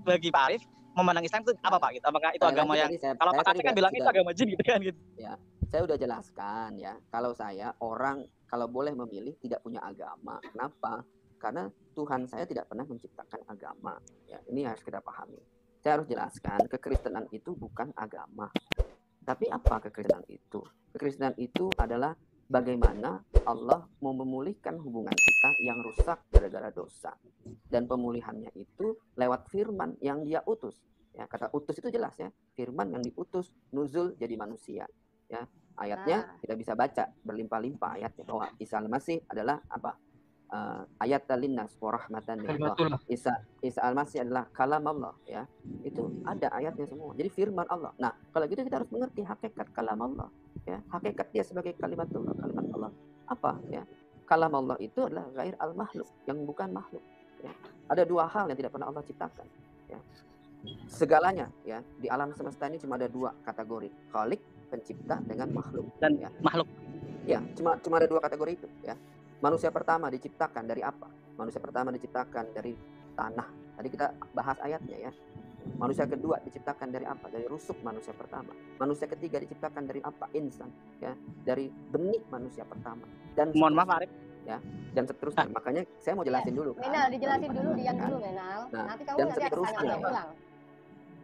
bagi Pak Arif memandang Islam itu apa Pak gitu? Apakah itu agama yang kalau Pak Arif kan bilang itu agama jin gitu kan gitu. Ya, saya udah jelaskan ya. Kalau saya orang kalau boleh memilih tidak punya agama. Kenapa? Karena Tuhan saya tidak pernah menciptakan agama. Ya, ini harus kita pahami. Saya harus jelaskan, kekristenan itu bukan agama. Tapi apa kekristenan itu? Kekristenan itu adalah bagaimana Allah mau memulihkan hubungan kita yang rusak gara-gara dosa. Dan pemulihannya itu lewat firman yang Dia utus. Ya, kata utus itu jelas ya. Firman yang diutus nuzul jadi manusia. Ya, ayatnya kita bisa baca berlimpah-limpah ayatnya bahwa Isa Al-Masih adalah apa? Ayat linnas wa rahmatan lillah. Isa Al-Masih adalah kalam Allah ya. Itu ada ayatnya semua. Jadi firman Allah. Nah, kalau gitu kita harus mengerti hakikat kalam Allah ya. Hakikat dia sebagai kalimat Allah. Apa ya? Kalam Allah itu adalah ghair al-makhluk, yang bukan makhluk ya. Ada dua hal yang tidak pernah Allah ciptakan ya. Segalanya ya, di alam semesta ini cuma ada dua kategori, khalik, pencipta, dengan makhluk dan ya. Makhluk. Ya, cuma ada dua kategori itu ya. Manusia pertama diciptakan dari apa? Manusia pertama diciptakan dari tanah. Tadi kita bahas ayatnya ya. Manusia kedua diciptakan dari apa? Dari rusuk manusia pertama. Manusia ketiga diciptakan dari apa? Insan ya. Dari benih manusia pertama. Dan mohon maaf Arif ya. Dan seterusnya. Makanya saya mau jelasin dulu kan. Menal, dijelasin dulu Dian dulu Menal. Nah, nanti kamu dan nanti seterusnya pulang.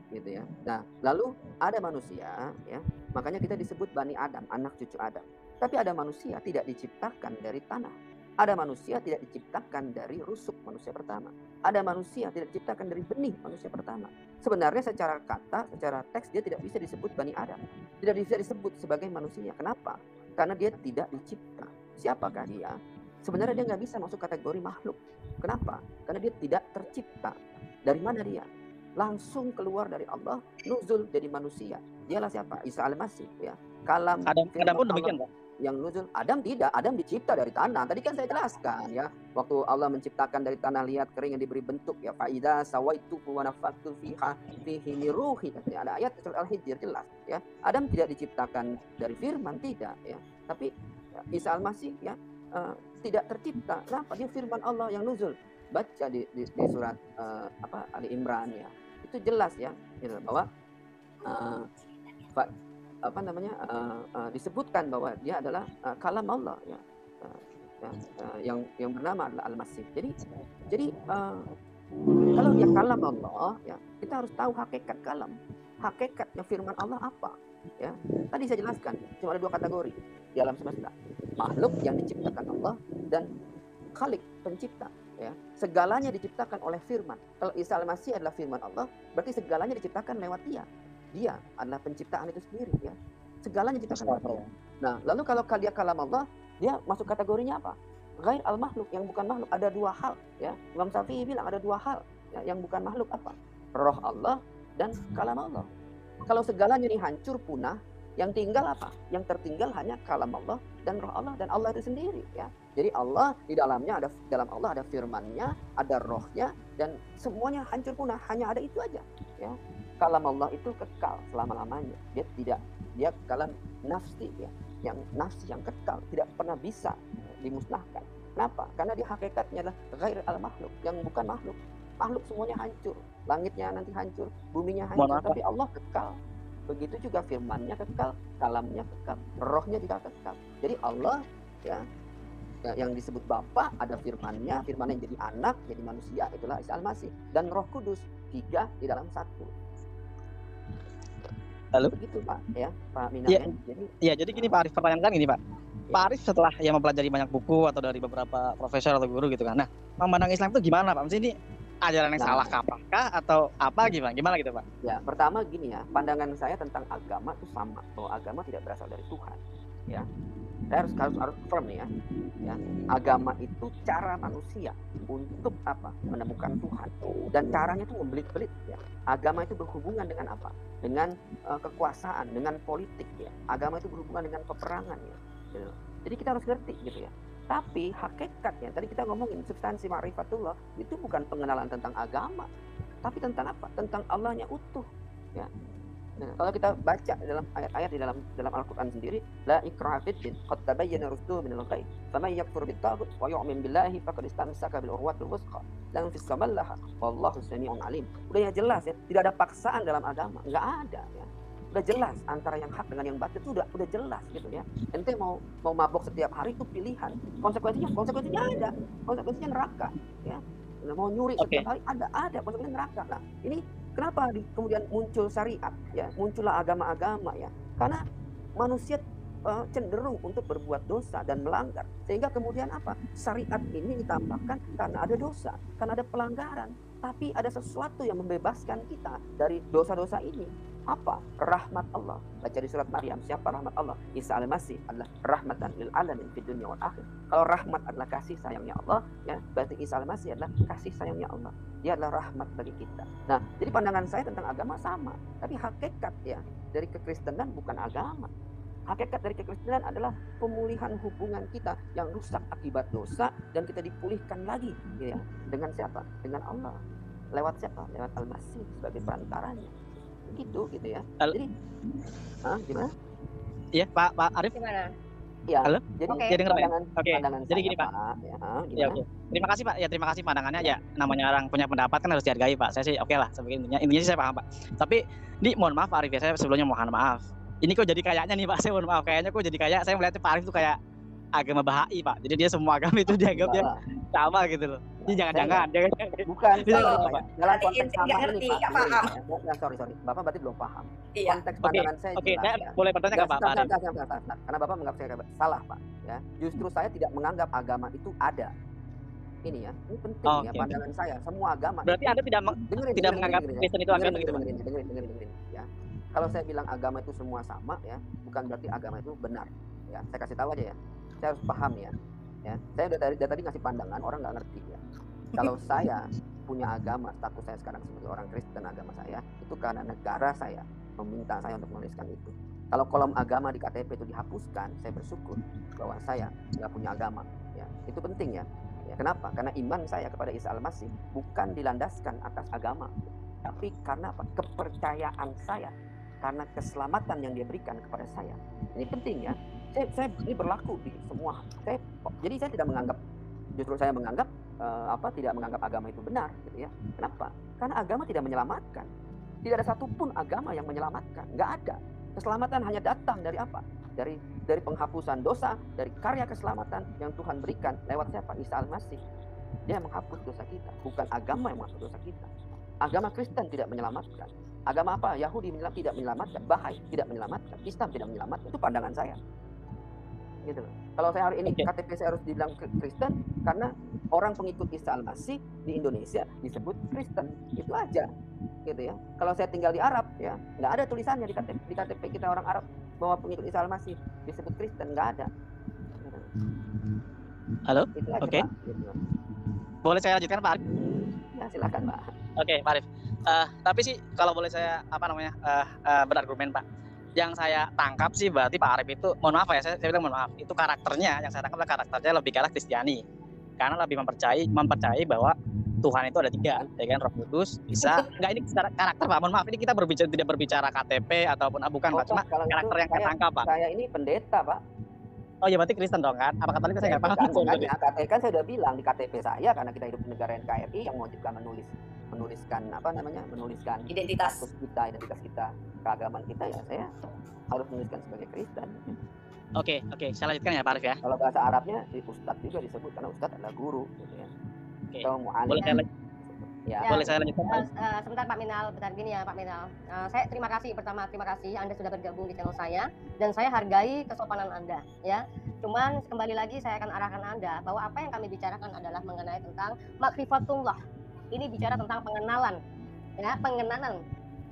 Gitu ya. Nah, lalu ada manusia ya. Makanya kita disebut Bani Adam, anak cucu Adam. Tapi ada manusia tidak diciptakan dari tanah. Ada manusia tidak diciptakan dari rusuk manusia pertama. Ada manusia tidak diciptakan dari benih manusia pertama. Sebenarnya secara kata, secara teks dia tidak bisa disebut Bani Adam. Tidak bisa disebut sebagai manusia. Kenapa? Karena dia tidak dicipta. Siapakah dia? Sebenarnya dia nggak bisa masuk kategori makhluk. Kenapa? Karena dia tidak tercipta. Dari mana dia? Langsung keluar dari Allah, nuzul jadi manusia. Dialah siapa? Isa Al-Masih ya. Kalam Adam pun demikian Pak. Yang nuzul. Adam tidak, Adam dicipta dari tanah. Tadi kan saya jelaskan ya, waktu Allah menciptakan dari tanah liat kering yang diberi bentuk ya, faida sawaituhu wa nafakhtu fihi min ruhi. Ada ayat surat Al-Hijr jelas ya. Adam tidak diciptakan dari firman, tidak ya. Tapi ya, Isa Al-Masih ya tidak tercipta. Kenapa? Dia firman Allah yang nuzul. Baca di surat Ali Imran ya. Itu jelas ya, gitu, bahwa disebutkan bahwa dia adalah kalam Allah ya. yang bernama adalah Al-Masih. Jadi kalau dia kalam Allah, ya kita harus tahu hakikat kalam. Hakikatnya firman Allah apa? Ya, tadi saya jelaskan cuma ada 2 kategori di alam semesta: makhluk yang diciptakan Allah dan Khalik, pencipta. Ya, segalanya diciptakan oleh firman. Kalau Isa Al-Masih adalah firman Allah, berarti segalanya diciptakan lewat dia. Dia adalah penciptaan itu sendiri. Ya, segalanya diciptakan lewat dia. Nah, lalu kalau dia kalam Allah, dia masuk kategorinya apa? Ghair al-makhluk, yang bukan makhluk. Ada 2 hal. Ya, Imam Syafi'i bilang ada 2 hal ya, yang bukan makhluk apa? Roh Allah dan kalam Allah. Kalau segalanya ini hancur punah, yang tinggal apa? Yang tertinggal hanya kalam Allah dan roh Allah, dan Allah itu sendiri. Ya, jadi Allah di dalamnya dalam Allah ada firman-Nya, ada rohnya, dan semuanya hancur punah. Hanya ada itu aja. Ya, kalam Allah itu kekal selama-lamanya. Dia kalam nafsi, ya, yang nafsi yang kekal, tidak pernah bisa dimusnahkan. Kenapa? Karena dia hakikatnya adalah ghair al-makhluk, yang bukan makhluk. Makhluk semuanya hancur, langitnya nanti hancur, buminya hancur, tapi Allah kekal. Begitu juga firman-Nya kekal, kalamnya kekal, rohnya juga kekal. Jadi Allah, ya, yang disebut Bapa, ada firman-Nya yang jadi anak, jadi manusia, itulah Isa Al-Masih, dan Roh Kudus, 3 di dalam 1. Halo? Begitu Pak, ya Pak Minamen. Jadi gini Pak Arif, pertanyaan kan gini Pak. Pak Arif setelah mempelajari banyak buku atau dari beberapa profesor atau guru gitu kan. Nah, memandang Islam itu gimana Pak? Maksudnya ini ajaran yang salah apakah atau apa gimana gitu Pak? Ya, pertama gini ya, pandangan saya tentang agama itu sama, bahwa agama tidak berasal dari Tuhan. Ya, saya harus firm ya. Agama itu cara manusia untuk apa? Menemukan Tuhan, dan caranya itu membelit-belit. Ya, agama itu berhubungan dengan apa? Dengan kekuasaan, dengan politik. Ya, agama itu berhubungan dengan peperangan. Ya. Jadi kita harus ngerti gitu ya. Tapi hakikatnya, tadi kita ngomongin substansi ma'rifatullah, itu bukan pengenalan tentang agama, tapi tentang apa? Tentang Allahnya utuh. Ya. Nah, kalau kita baca dalam ayat-ayat di dalam Al-Qur'an sendiri, la ikraha fid din, qad tabayyana rushdu minal ghayy, faman yakfur bit-taghut wa yu'min billahi faqad istamsaka bil urwatil wuthqa, la infisama laha, wallahu samii'un 'alim. Udah ya jelas ya, tidak ada paksaan dalam agama, enggak ada ya. Udah jelas antara yang hak dengan yang batil itu udah jelas gitu ya. Ente mau mabok setiap hari itu pilihan, konsekuensinya ada, konsekuensinya neraka ya. Mau nyuri setiap hari ada konsekuensinya neraka. Nah, ini kenapa kemudian muncul syariat ya, muncullah agama-agama ya, karena manusia cenderung untuk berbuat dosa dan melanggar, sehingga kemudian apa, syariat ini ditambahkan karena ada dosa, karena ada pelanggaran, tapi ada sesuatu yang membebaskan kita dari dosa-dosa ini. Apa? Rahmat Allah. Baca di surat Maryam, siapa rahmat Allah? Isa Al-Masih adalah rahmatan lil alamin fid dunya wal akhir. Kalau rahmat adalah kasih sayangnya Allah, ya berarti Isa Al-Masih adalah kasih sayangnya Allah. Dia adalah rahmat bagi kita. Nah, jadi pandangan saya tentang agama sama, tapi hakikat ya dari kekristenan bukan agama. Hakikat dari kekristenan adalah pemulihan hubungan kita yang rusak akibat dosa, dan kita dipulihkan lagi ya, dengan siapa? Dengan Allah. Lewat siapa? Lewat Al-Masih sebagai perantaranya. Gitu ya. Jadi gimana? Iya, Pak Arif. Gimana? Ya. Halo? Jadi pandangan jadi gini Pak. Ya, oke. Terima kasih Pak. Ya, terima kasih pandangannya ya. Namanya orang punya pendapat kan harus dihargai Pak. Saya sih oke lah sampai intinya sih saya paham Pak. Tapi ini mohon maaf Pak Arif ya, saya sebelumnya mohon maaf. Ini kok jadi kayaknya nih Pak, saya mohon maaf, kayaknya kok jadi kayak saya melihatnya Pak Arif tuh kayak agama Baha'i Pak. Jadi dia semua agama itu dianggap dia sama gitu loh. Ini jangan. Bukan. Dalam konteks sama ini Pak. Paham. Sorry. Bapak berarti belum paham. Iya. Konteks pandangan saya jelas. Oke, saya boleh bertanya ke Pak Arif. Karena Bapak menganggap saya salah Pak. Ya, justru saya tidak menganggap agama itu ada. Ini ya, ini penting ya pandangan saya. Semua agama. Berarti Anda tidak menganggap Kristen itu agama gitu Pak? Dengerin ya. Kalau saya bilang agama itu semua sama ya, bukan berarti agama itu benar. Ya, saya kasih tahu aja ya. Saya harus paham ya. Saya dari tadi ngasih pandangan, orang nggak ngerti ya. Kalau saya punya agama, status saya sekarang sebagai orang Kristen, agama saya itu karena negara saya meminta saya untuk menuliskan itu. Kalau kolom agama di KTP itu dihapuskan, saya bersyukur bahwa saya nggak punya agama. Ya, itu penting ya. Kenapa? Karena iman saya kepada Isa Al-Masih bukan dilandaskan atas agama, tapi karena apa? Kepercayaan saya, karena keselamatan yang dia berikan kepada saya. Ini penting ya. Saya ini berlaku di semua. Jadi saya tidak menganggap, justru saya menganggap tidak menganggap agama itu benar, gitu ya. Kenapa? Karena agama tidak menyelamatkan. Tidak ada satupun agama yang menyelamatkan, nggak ada. Keselamatan hanya datang dari apa? Dari penghapusan dosa, dari karya keselamatan yang Tuhan berikan lewat siapa? Isa Al-Masih. Dia menghapus dosa kita, bukan agama yang menghapus dosa kita. Agama Kristen tidak menyelamatkan. Agama apa? Yahudi tidak menyelamatkan, Bahai tidak menyelamatkan, Islam tidak menyelamatkan. Itu pandangan saya. Gitu loh. Kalau saya hari ini KTP saya harus dibilang Kristen karena orang pengikut Isa Al-Masih di Indonesia disebut Kristen. Itu aja. Gitu ya. Kalau saya tinggal di Arab ya, nggak ada tulisannya di KTP kita orang Arab bahwa pengikut Isa Al-Masih disebut Kristen, nggak ada. Gitu. Halo? Oke. Gitu. Boleh saya lanjutkan Pak Arif? Ya, silakan Pak. Oke, Pak Arif. Tapi sih kalau boleh saya berargumen Pak. Yang saya tangkap sih berarti Pak Arif itu, mohon maaf ya, saya bilang mohon maaf, itu karakternya, yang saya tangkap adalah karakternya lebih ke arah Kristiani. Karena lebih mempercayai bahwa Tuhan itu ada 3, ya kan, Roh Kudus, Isa. Enggak, ini secara karakter Pak, mohon maaf, ini kita tidak berbicara KTP ataupun bukan Pak, cuma karakter yang saya tangkap Pak. Saya ini pendeta Pak. Oh ya, berarti Kristen dong kan? Apa kata saya nggak paham? KTP kan saya udah bilang di KTP saya, karena kita hidup di negara NKRI yang mewajibkan menuliskan identitas kita, keagamaan kita, ya saya harus menuliskan sebagai Kristen. Oke, saya lanjutkan ya Pak Arif ya. Kalau bahasa Arabnya di Ustadz juga disebut karena Ustadz adalah guru, gitu ya. Atau mu'alim. Boleh saya lanjutkan? Sebentar Pak Minal, bentar gini ya Pak Minal. Saya terima kasih Anda sudah bergabung di channel saya dan saya hargai kesopanan Anda ya. Cuman kembali lagi saya akan arahkan Anda bahwa apa yang kami bicarakan adalah mengenai tentang makrifatullah. Ini bicara tentang pengenalan ya, pengenalan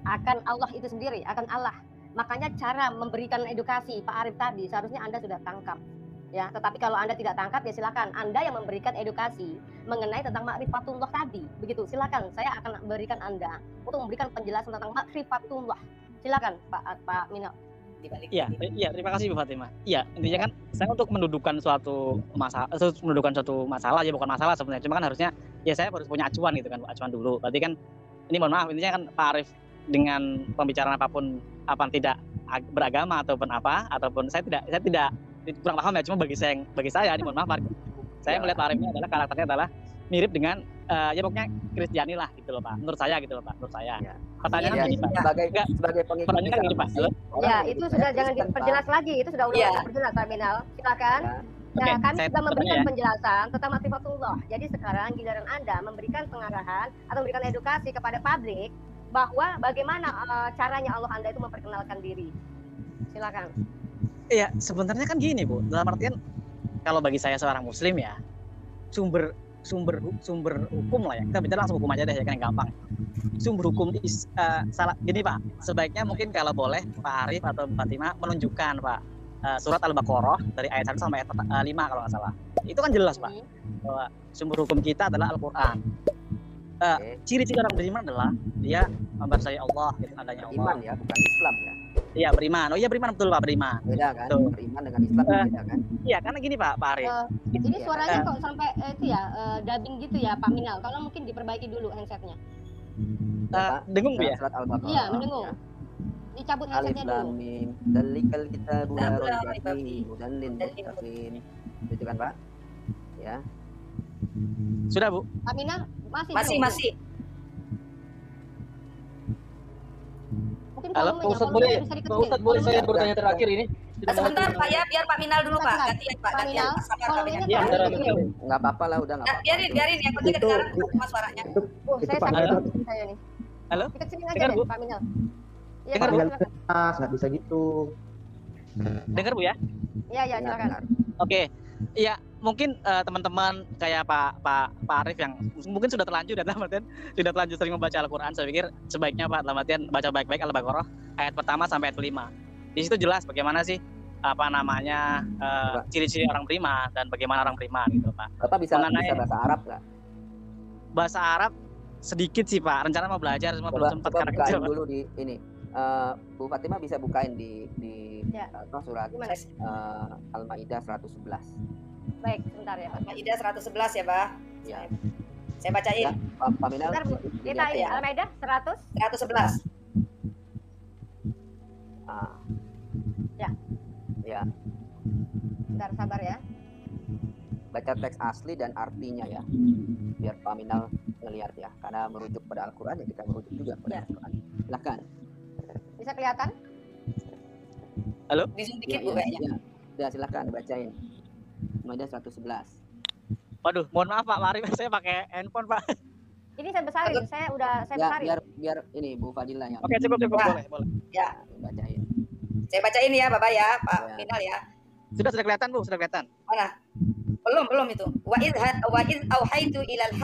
akan Allah itu sendiri, akan Allah. Makanya cara memberikan edukasi Pak Arif tadi seharusnya Anda sudah tangkap. Ya, tetapi kalau Anda tidak tangkap ya silakan Anda yang memberikan edukasi mengenai tentang makrifatullah tadi. Begitu, silakan saya akan berikan Anda untuk memberikan penjelasan tentang makrifatullah. Silakan Pak Minal. Iya, terima kasih Bu Fatimah. Iya, intinya kan saya untuk mendudukan suatu masalah ya, bukan masalah sebenarnya. Cuma kan harusnya ya saya harus punya acuan gitu kan, acuan dulu. Berarti kan ini mohon maaf, intinya kan Pak Arif dengan pembicaraan apapun tidak beragama ataupun saya tidak kurang paham ya, cuma bagi saya ini mohon maaf Pak Arif. Saya melihat Pak Arif ini adalah karakternya adalah mirip dengan ya pokoknya Kristiani lah gitu loh Pak. Menurut saya gitu loh Pak, menurut saya. Ya. Pertanyaan gini Pak. Sebagai pengikut gini Pak. Ya, itu sudah jangan diperjelas lagi, itu sudah diperjelas Pak Minal. Silakan. Nah, kami sudah memberikan penjelasan tentang makrifatullah. Jadi sekarang giliran Anda memberikan pengarahan atau memberikan edukasi kepada publik bahwa bagaimana caranya Allah Anda itu memperkenalkan diri. Silakan. Iya, sebenarnya kan gini Bu, dalam artian kalau bagi saya seorang muslim ya, sumber hukum lah ya, kita bicara langsung hukum aja deh ya kan, yang gampang. Sumber hukum salah gini Pak, sebaiknya mungkin kalau boleh Pak Arif atau Fatimah menunjukkan Pak surat Al-Baqarah dari ayat 1 sampai ayat 5 kalau nggak salah. Itu kan jelas Pak bahwa sumber hukum kita adalah Al-Quran. Ciri-ciri orang beriman adalah dia mempercayai Allah, gitu, adanya Allah. Iman ya, bukan Islam ya. Iya, beriman. Oh iya, beriman, betul Pak, beriman. Beda kan? Betul. Beriman dengan Islam beda kan? Iya, karena gini Pak Arif. Ini suaranya kok sampai itu ya, dubbing gitu ya Pak Minal. Kalau mungkin diperbaiki dulu handsetnya. Dengung Bu ya? Iya, mendengung. Dicabut handsetnya dulu. Alif Lam Mim, Dzalikal kitabu la raiba fihi hudan lil muttaqin. Itu kan Pak? Ya. Sudah Bu? Pak Minal masih. Halo, Pak Ustadz boleh saya bertanya terakhir ini? Sebentar Pak ya, biar Pak Minal dulu Pak. Gantian Pak, gantian. Sabar Pak Minal. Enggak apa-apa lah, udah enggak apa-apa. Biarin yang penting kedengaran sama suaranya. Saya sakit saya nih. Halo? Kita kesini aja deh Pak Minal. Iya, Dengar, Bu. Nggak bisa gitu. Dengar Bu ya? Iya, silakan. Oke. Iya, mungkin teman-teman kayak Pak Arif yang mungkin sudah terlanjur sering membaca Al-Qur'an, saya pikir sebaiknya Pak dalam artian baca baik-baik Al-Baqarah ayat pertama sampai ayat 5. Di situ jelas bagaimana sih ciri-ciri orang beriman dan bagaimana orang beriman gitu Pak. Bapak bisa bahasa Arab nggak? Bahasa Arab sedikit sih Pak, rencana mau belajar cuma belum sempat karena bukain dulu di ini. Bu Fatimah bisa bukain di surat Al-Maidah 111. Baik, sebentar ya Pak. Al-Maidah 111 ya Pak. Ya. Saya bacain. Pak Minal. Bentar Bu, kita ini Al-Maidah 111. Ya. Bentar, sabar ya. Baca teks asli dan artinya ya, biar Pak Minal ngelihat ya, karena merujuk pada Al-Quran ya kita merujuk juga pada Al-Quran. Silakan. Bisa kelihatan? Halo? Di zoom dikit Bu kayaknya. Ya, silakan bacain. Maidah 111. Waduh, mohon maaf Pak Arif, saya pakai handphone Pak. Ini saya besarin, saya besarin. Biar ini Bu Fadila yang. Oke, cukup boleh. Ya, bacain. Saya bacain ya Bapak ya, Pak Minal ya. Sudah kelihatan Bu, sudah kelihatan. Mana? Belum itu. Wa idh auhaitu ilal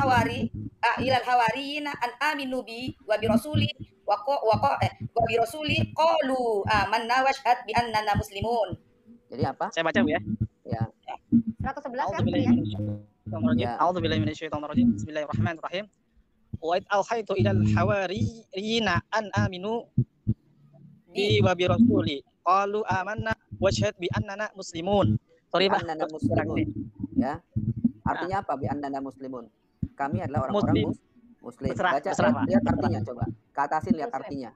hawariyina an aminu bi wa bi rasuli wa bi rasuli qalu amanna wa syahad bi annana muslimun. Jadi apa? Saya baca Bu ya. Ya. 111 kan ya. A'udzubillahi minasyaitonir rajim. Bismillahirrahmanirrahim. Wa idh auhaitu ilal hawariyina an aminu bi wa bi rasuli qalu amanna wa syahad bi annana muslimun. Sorry Pak. Annana muslimun. Ya. Artinya apa bi annana muslimun? Kami adalah orang-orang muslim. Baca lihat artinya coba. Katasin lihat artinya.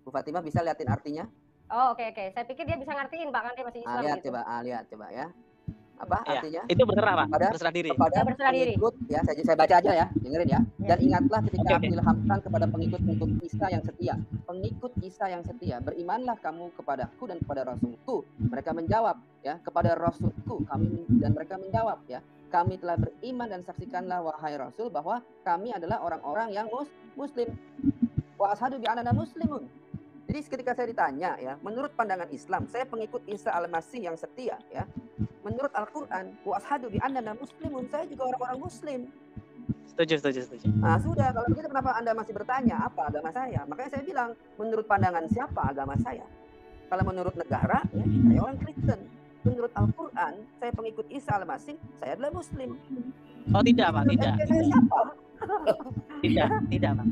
Bu Fatimah bisa liatin artinya? Oh, oke. Saya pikir dia bisa ngertiin Pak, kan dia masih Islam lihat gitu. lihat coba ya. Apa artinya? Itu berserah Pak, berserah diri. Kepada pengikut ya, saya baca aja ya, dengerin ya. Dan ingatlah ketika aku ilhamkan kepada pengikut Isa yang setia. Pengikut Isa yang setia, berimanlah kamu kepadaku dan kepada Rasulku. Mereka menjawab ya, kepada Rasulku kami, dan mereka menjawab ya, kami telah beriman dan saksikanlah wahai Rasul bahwa kami adalah orang-orang yang muslim. Wa ashadu bi annana muslimun. Jadi ketika saya ditanya ya, menurut pandangan Islam, saya pengikut Isa Al-Masih yang setia ya. Menurut Al-Qur'an, wa ashadu bi annana muslimun, saya juga orang-orang muslim. Setuju. Nah, sudah, kalau begitu kenapa Anda masih bertanya apa agama saya? Makanya saya bilang, menurut pandangan siapa agama saya? Kalau menurut negara, ya, saya orang Kristen. Menurut Al-Qur'an, saya pengikut Isa Al-Masih, saya adalah muslim. Oh, tidak Pak, tidak. Saya siapa? Tidak Pak.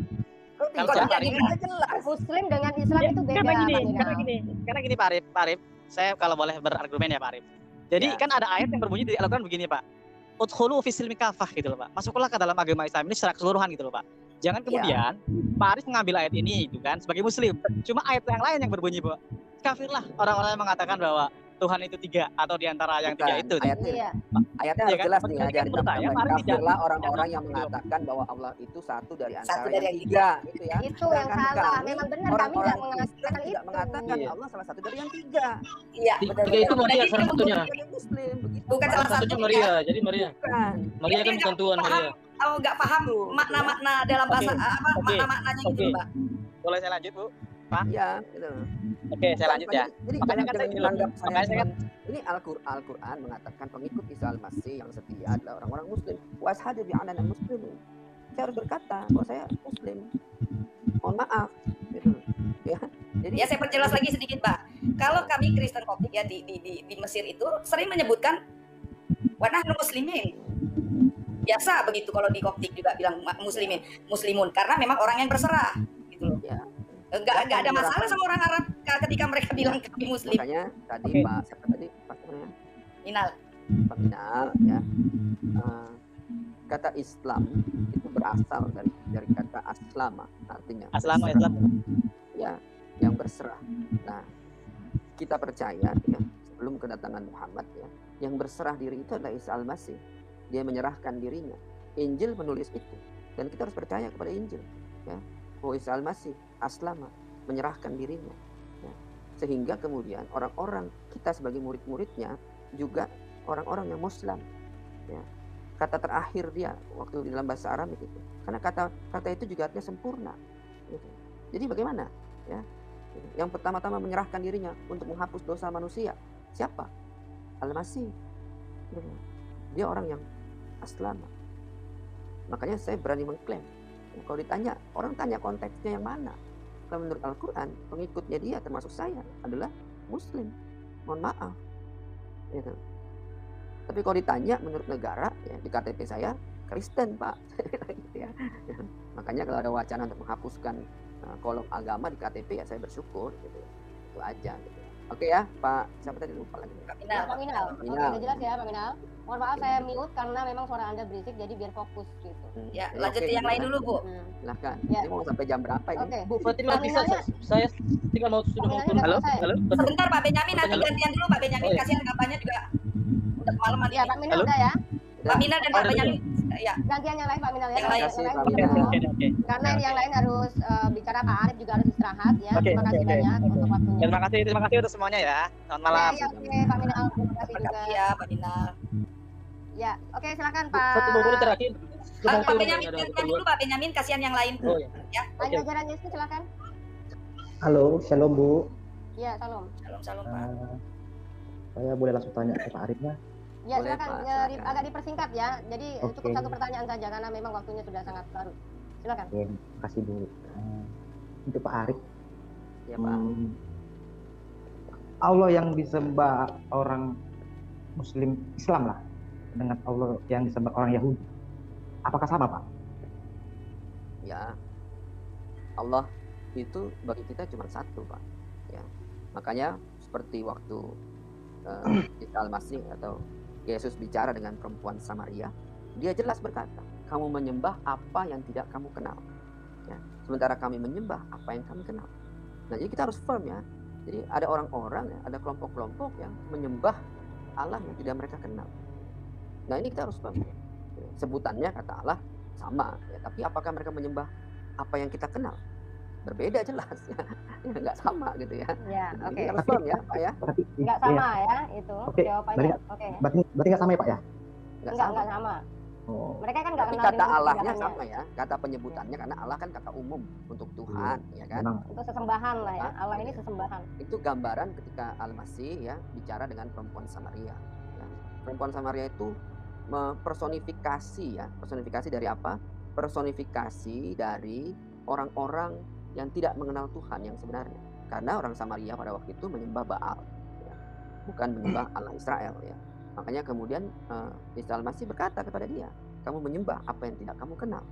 Kalau jelas. Muslim dengan Islam itu beda. Karena gini Pak Arif, saya kalau boleh berargumen ya Pak Arif. Jadi kan ada ayat yang berbunyi di Al-Qur'an begini Pak. Udkhulu fi silmi kafah gitu loh Pak. Masuklah ke dalam agama Islam ini secara keseluruhan gitu loh Pak. Jangan kemudian Pak Arif mengambil ayat ini itu kan sebagai muslim. Cuma ayat yang lain yang berbunyi Pak. Kafirlah orang-orang yang mengatakan bahwa Tuhan itu 3 atau diantara yang 3 itu. Ayatnya harus jelas nih, kafirlah orang-orang yang mengatakan bahwa Allah itu satu dari antara yang 3 gitu ya. Itu yang salah. Memang benar kami tidak mengatakan Allah salah satu dari yang 3. Iya, betul. Itu Maria salah satunya. Bukan salah satunya Maria. Jadi Maria. Maria kan bukan Tuhan Maria. Kalau nggak paham makna-makna dalam bahasa apa makna-maknanya gitu, Pak. Boleh saya lanjut, Bu? Pak? Ya, gitu. Oke, saya lanjut ya. Jadi banyak yang menganggap saya ini Al-Qur'an mengatakan pengikut Isa Al-Masih yang setia adalah orang-orang muslim. Wa ashhadu bi annana muslimun. Saya harus berkata bahwa saya muslim. Mohon maaf gitu. Ya. Jadi saya perjelas lagi sedikit, Pak. Kalau kami Kristen Koptik ya di Mesir itu sering menyebutkan wa nahnu muslimin. Biasa begitu kalau di Koptik juga bilang muslimun karena memang orang yang berserah gitu loh. Ya. Enggak ada masalah sama orang Arab ketika mereka bilang kami muslim. Makanya tadi Pak siapa tadi Pak Minal. Pak Minal ya. Kata Islam itu berasal dari kata aslama, artinya Islam. Ya, yang berserah. Nah, kita percaya ya, sebelum kedatangan Muhammad ya, yang berserah diri itu adalah Isa Al-Masih. Dia menyerahkan dirinya. Injil menulis itu dan kita harus percaya kepada Injil ya. Bahwa Isa Al-Masih aslama, menyerahkan dirinya ya. Sehingga kemudian orang-orang kita sebagai murid-muridnya juga orang-orang yang Muslim ya. Kata terakhir dia waktu di dalam bahasa Arab itu karena kata itu juga artinya sempurna gitu. Jadi bagaimana ya, yang pertama-tama menyerahkan dirinya untuk menghapus dosa manusia siapa? Al-Masih gitu. Dia orang yang aslama. Makanya saya berani mengklaim kalau ditanya, orang tanya konteksnya yang mana. Kalau menurut Al-Qur'an, pengikutnya dia termasuk saya adalah muslim. Mohon maaf. Gitu. Tapi kalau ditanya menurut negara, ya, di KTP saya Kristen, Pak. Gitu ya. Makanya kalau ada wacana untuk menghapuskan kolom agama di KTP, ya saya bersyukur. Gitu. Itu aja. Gitu. Oke ya, Pak. Siapa tadi lupa lagi? Pak Minal. Oke, jelas ya, Pak Minal. Mohon maaf saya mute karena memang suara Anda berisik, jadi biar fokus gitu. Ya, lanjut yang lain dulu, Bu. Silahkan. Ini mau sampai jam berapa ini? Bu Fatimah bisa saya tinggal sudah mau turun. Halo. Sebentar Pak Benyamin, nanti gantian dulu Pak Benyamin, kasihan kampanye juga udah kemalaman. Ya, Pak Minal udah ya. Pak Minal dan Pak Benyamin Ya. Gantian yang lain Pak Minal ya. Yang lain. Karena yang lain harus bicara, Pak Arif juga harus istirahat ya. Terima kasih banyak untuk waktunya. Terima kasih untuk semuanya ya. Selamat malam. Ya, oke Pak Minal, terima kasih juga. Ya, Pak Minal. Ya, oke silakan Pak. Satu menit terakhir. Pak Benyamin, dulu Pak Benyamin, kasihan yang lain. Oh, ya. Lagi ajaran Yesus silakan. Halo, shalom Bu. Ya, salam. Shalom Pak. Saya boleh langsung tanya ke Pak Arifnya? Ya, silakan. Agak dipersingkat ya. Jadi cukup satu pertanyaan saja karena memang waktunya sudah sangat larut. Silakan. Oke, terima kasih Bu. Untuk Pak Arif. Ya, Pak. Allah yang disembah orang Muslim Islam lah dengan Allah yang disembah orang Yahudi. Apakah sama, Pak? Ya. Allah itu bagi kita cuma satu, Pak. Ya. Makanya seperti waktu Isa Al-Masih atau Yesus bicara dengan perempuan Samaria, dia jelas berkata, kamu menyembah apa yang tidak kamu kenal. Ya. Sementara kami menyembah apa yang kami kenal. Nah, jadi kita harus firm ya. Jadi ada orang-orang, ya, ada kelompok-kelompok yang menyembah Allah yang tidak mereka kenal. Nah, ini kita harus firm. Sebutannya kata Allah sama, ya. Tapi apakah mereka menyembah apa yang kita kenal? Berbeda jelas ya, nggak sama gitu ya. Ya, oke. Harus firm ya, Pak ya. Nggak sama ya itu jawabannya. Oke. Berarti nggak sama ya, Pak ya? Nggak sama. Oh. Mereka kan nggak Tapi kenal kata dengan Allahnya sejarahnya. sama ya, kata penyebutannya karena Allah kan kata umum untuk Tuhan, ya kan? Itu sesembahan lah ya. Allah ini sesembahan. Itu gambaran ketika Al-Masih ya bicara dengan perempuan Samaria. Ya. Perempuan Samaria itu mempersonifikasi ya, personifikasi dari apa? Personifikasi dari orang-orang yang tidak mengenal Tuhan yang sebenarnya. Karena orang Samaria pada waktu itu menyembah Baal, ya. Bukan menyembah Allah Israel ya. Makanya kemudian Isa Al-Masih berkata kepada dia, kamu menyembah apa yang tidak kamu kenal.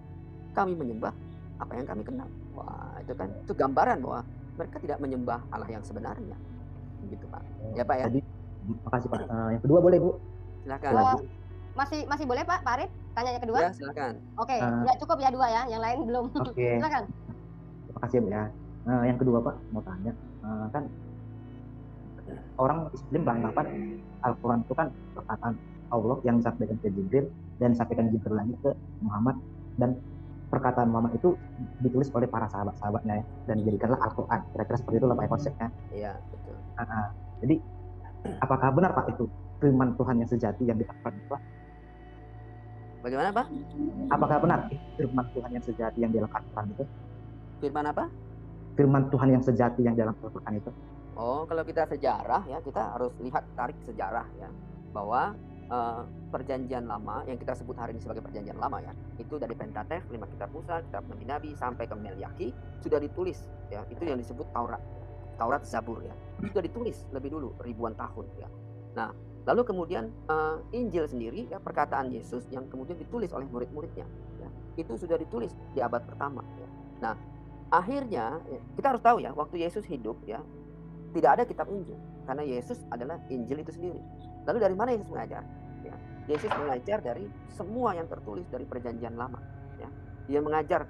Kami menyembah apa yang kami kenal. Wah, itu kan itu gambaran bahwa mereka tidak menyembah Allah yang sebenarnya. Begitu, Pak. Ya, Pak ya. Jadi, makasih Pak. Yang kedua boleh, Bu? Silakan. Masih boleh Pak Arif? Tanya yang kedua? Ya, silakan. Oke, ya cukup ya dua ya, yang lain belum. Oke. Silakan. Terima kasih Bu ya. Yang kedua Pak, mau tanya, kan orang Muslim beranggapan Al-Quran itu kan perkataan Allah yang disampaikan ke Jibril dan disampaikan Jibril lagi ke Muhammad, dan perkataan Muhammad itu ditulis oleh para sahabat-sahabatnya ya, dan dijadikanlah Al-Quran. Kira-kira seperti itulah Pak konsepnya. Iya, betul. Jadi apakah benar Pak itu firman Tuhan yang sejati yang dilakukan itu Pak? Bagaimana, Pak? Apakah benar firman Tuhan yang sejati yang dilakukan Al-Quran itu? Firman apa? Firman Tuhan yang sejati yang dalam Al-Quran itu. Oh, kalau kita sejarah ya, kita harus lihat tarik sejarah ya, bahwa perjanjian lama yang kita sebut hari ini sebagai perjanjian lama ya, itu dari Pentateuch, 5 kitab Musa, kitab Nabi-Nabi sampai ke Meliaki sudah ditulis ya, itu yang disebut Taurat. Taurat Zabur ya. Itu sudah ditulis lebih dulu ribuan tahun ya. Nah, lalu kemudian Injil sendiri ya, perkataan Yesus yang kemudian ditulis oleh murid-muridnya ya, itu sudah ditulis di abad pertama ya. Nah, akhirnya ya, kita harus tahu ya, waktu Yesus hidup ya, tidak ada kitab Injil karena Yesus adalah Injil itu sendiri. Lalu dari mana Yesus mengajar? Ya, Yesus mengajar dari semua yang tertulis dari perjanjian lama. Ya. Dia mengajar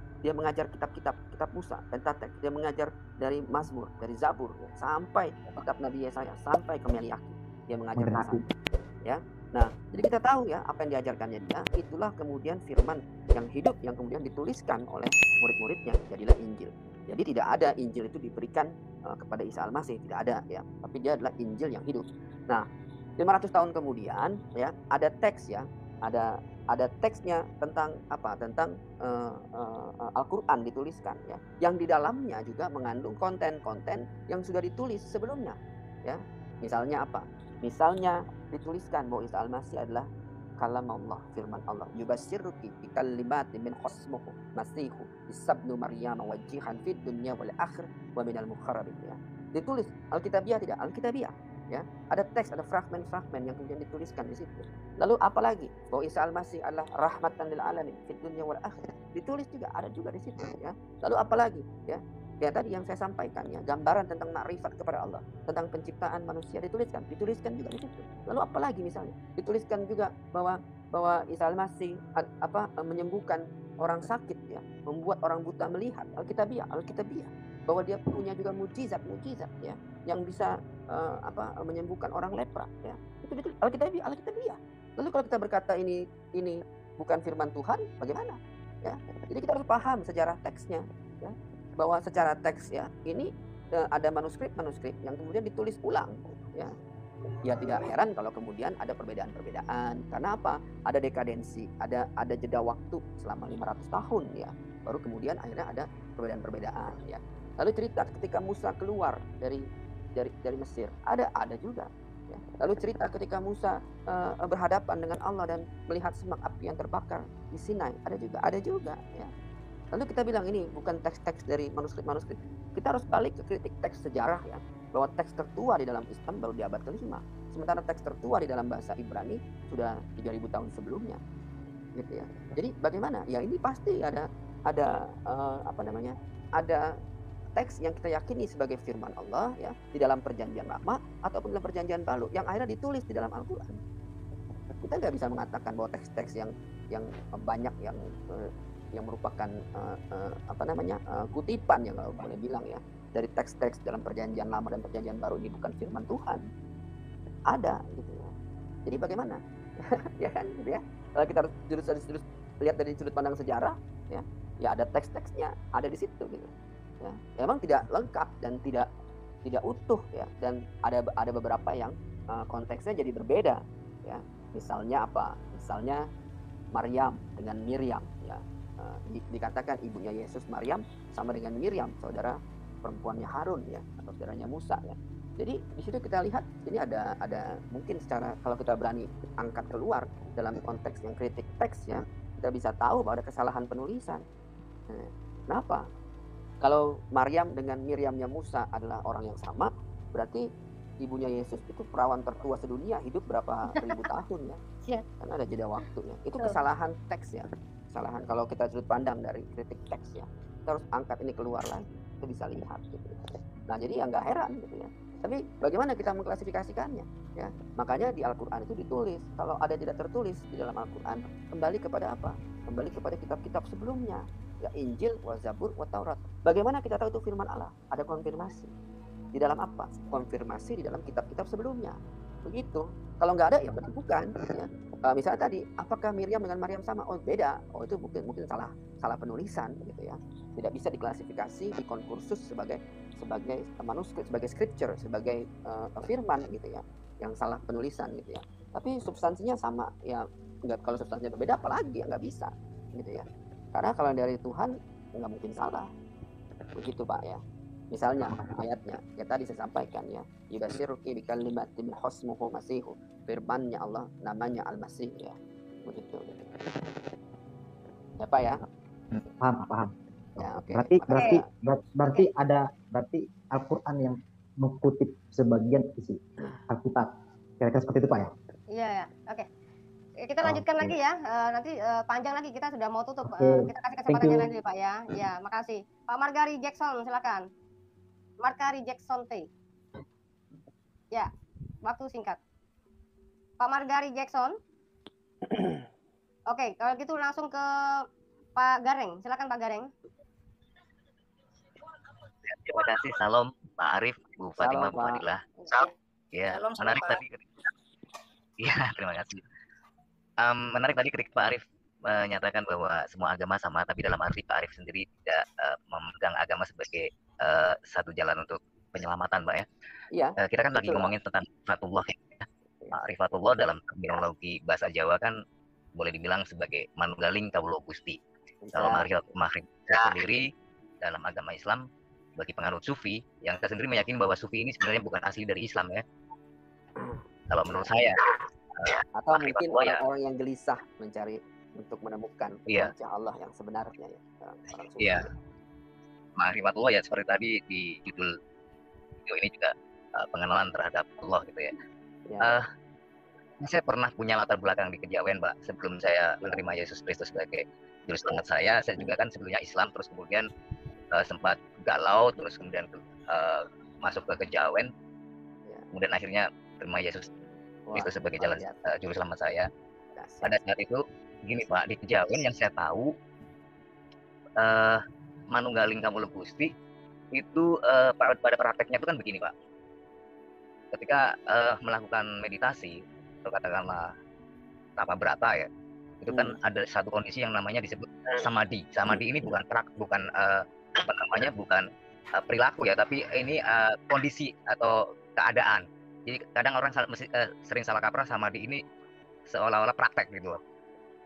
kitab Musa, Pentateuch. Dia mengajar dari Mazmur, dari Zabur, ya, sampai kitab Nabi Yesaya, sampai ke Meliaki. Dia mengajar di sana. Ya. Nah, jadi kita tahu ya apa yang diajarkannya dia. Itulah kemudian firman yang hidup yang kemudian dituliskan oleh murid-muridnya, jadilah Injil. Jadi tidak ada Injil itu diberikan kepada Isa Al-Masih, tidak ada ya. Tapi dia adalah Injil yang hidup. Nah, 500 tahun kemudian ya, ada teks ya, ada teksnya tentang apa? Tentang Al-Qur'an dituliskan ya. Yang di dalamnya juga mengandung konten-konten yang sudah ditulis sebelumnya ya. Misalnya apa? Misalnya dituliskan bahwa Isa Al-Masih adalah kalam Allah, firman Allah. Yubasyirruki bi kalimatin min khasmuhu masihu isabnu maryam wajihan fid dunya wal akhir wa minal mukharrabin ya. Ditulis Alkitabiah tidak? Alkitabiah ya. Ada teks, ada fragmen-fragmen yang kemudian dituliskan di situ. Lalu apalagi bahwa Isa Al-Masih adalah rahmatan lil alamin fid dunya wal akhir. Ditulis juga, ada juga di situ ya. Lalu apalagi ya? Ya tadi yang saya sampaikan ya, gambaran tentang makrifat kepada Allah, tentang penciptaan manusia dituliskan juga di situ. Lalu apalagi misalnya dituliskan juga bahwa Isa Al-Masih menyembuhkan orang sakit ya, membuat orang buta melihat, Alkitabiah, bahwa dia punya juga mujizat ya, yang bisa menyembuhkan orang lepra ya. Itu Alkitabiah. Lalu kalau kita berkata ini bukan firman Tuhan, bagaimana? Ya, jadi kita harus paham sejarah teksnya, ya, bahwa secara teks ya ini ada manuskrip yang kemudian ditulis ulang, ya. Ya tidak heran kalau kemudian ada perbedaan-perbedaan. Karena apa? Ada dekadensi, ada jeda waktu selama 500 tahun ya. Baru kemudian akhirnya ada perbedaan-perbedaan ya. Lalu cerita ketika Musa keluar dari Mesir, ada juga ya. Lalu cerita ketika Musa berhadapan dengan Allah dan melihat semak api yang terbakar di Sinai, ada juga ya. Lalu kita bilang ini bukan teks-teks dari manuskrip. Kita harus balik ke kritik teks sejarah ya. Bahwa teks tertua di dalam Islam baru di abad ke-5. Sementara teks tertua di dalam bahasa Ibrani sudah 3000 tahun sebelumnya. Gitu ya. Jadi bagaimana? Ya ini pasti ada teks yang kita yakini sebagai firman Allah ya di dalam perjanjian lama ataupun dalam perjanjian baru yang akhirnya ditulis di dalam Al-Qur'an. Kita nggak bisa mengatakan bahwa teks-teks yang banyak yang merupakan kutipan yang kalau boleh bilang ya dari teks-teks dalam perjanjian lama dan perjanjian baru ini bukan firman Tuhan. Ada gitu ya. Jadi bagaimana? Ya kan gitu ya. Kalau kita harus jurus lihat dari sudut pandang sejarah ya ada teks-teksnya ada di situ gitu. Ya, memang tidak lengkap dan tidak utuh ya, dan ada beberapa yang konteksnya jadi berbeda ya. Misalnya apa? Misalnya Maryam dengan Miriam ya. Dikatakan ibunya Yesus Maryam sama dengan Miriam, saudara perempuannya Harun ya, atau saudaranya Musa ya. Jadi di situ kita lihat ini ada mungkin secara kalau kita berani angkat keluar dalam konteks yang kritik teks ya, kita bisa tahu bahwa ada kesalahan penulisan. Kenapa? Kalau Maryam dengan Miriamnya Musa adalah orang yang sama, berarti ibunya Yesus itu perawan tertua sedunia, hidup berapa ribu tahun ya. Karena ada jeda waktu ya. Itu kesalahan teks ya. Kesalahan kalau kita sudut pandang dari kritik teks ya. Kita harus angkat ini keluar lagi. Kita bisa lihat gitu. Nah, jadi ya nggak heran gitu ya. Tapi bagaimana kita mengklasifikasikannya ya? Makanya di Al-Qur'an itu ditulis. Kalau ada tidak tertulis di dalam Al-Qur'an, kembali kepada apa? Kembali kepada kitab-kitab sebelumnya. Ya Injil, wa Zabur, wa Taurat. Bagaimana kita tahu itu firman Allah? Ada konfirmasi. Di dalam apa? Konfirmasi di dalam kitab-kitab sebelumnya. Begitu. Kalau nggak ada ya berarti bukan ya. Misalnya tadi, apakah Miriam dengan Maryam sama? Oh beda. Oh itu mungkin salah penulisan gitu ya. Tidak bisa diklasifikasi di konkursus sebagai manuskrip, sebagai scripture, sebagai firman gitu ya. Yang salah penulisan gitu ya. Tapi substansinya sama ya. Enggak, kalau substansinya berbeda apalagi ya nggak bisa gitu ya. Karena kalau dari Tuhan nggak mungkin salah. Begitu Pak ya. Misalnya ayatnya, ya tadi saya sampaikan ya, yubasyiruki bikalimatin husmuhu masihu, firman-Nya Allah namanya Al-Masih ya. Begitu. Ya Pak ya? Paham. Ya, okay. Berarti Al-Qur'an yang mengutip sebagian isi Alkitab. Kira-kira seperti itu Pak ya? Iya ya. Oke. Kita lanjutkan lagi ya. Nanti panjang lagi, kita sudah mau tutup. Kita kasih kesempatannya lagi Pak ya. Ya, makasih. Pak Margari Jackson silakan. Margari Jackson T. Ya, waktu singkat. Pak Margari Jackson. Oke, kalau gitu langsung ke Pak Gareng. Silakan Pak Gareng. Terima kasih. Salam Pak Arif, Bu Fatimah, Bu Fadilah. Ya, menarik tadi. Ya, terima kasih. Menarik tadi ketika Pak Arif menyatakan bahwa semua agama sama, tapi dalam arti Pak Arif sendiri tidak memegang agama sebagai satu jalan untuk penyelamatan, Mbak ya. Iya. Kita kan lagi ngomongin tentang rifatullah ya. Rifatullah dalam terminologi bahasa Jawa kan boleh dibilang sebagai manunggaling kawula Gusti. Kalau makhrib sendiri dalam agama Islam bagi penganut sufi, yang saya sendiri meyakini bahwa sufi ini sebenarnya bukan asli dari Islam ya. Kalau menurut saya atau mungkin orang-orang yang gelisah mencari untuk menemukan wajah Allah yang sebenarnya ya. Iya. Ma'rifatullah ya seperti tadi di judul video ini juga pengenalan terhadap Allah gitu ya. Saya pernah punya latar belakang di Kejawen, Mbak. Sebelum saya menerima Yesus Kristus sebagai juru selamat saya juga kan sebelumnya Islam, terus kemudian sempat galau, terus kemudian masuk ke Kejawen, kemudian akhirnya terima Yesus Kristus sebagai jalan juru selamat saya. Pada saat itu gini Pak, di Kejawen yang saya tahu manunggaling kawula Gusti itu pada prakteknya itu kan begini Pak. Ketika melakukan meditasi atau katakanlah tapa brata ya, itu kan ada satu kondisi yang namanya disebut samadhi. Samadhi ini bukan bukan perilaku ya, tapi ini kondisi atau keadaan. Jadi kadang orang sering salah kaprah samadhi ini seolah-olah praktek gitu loh.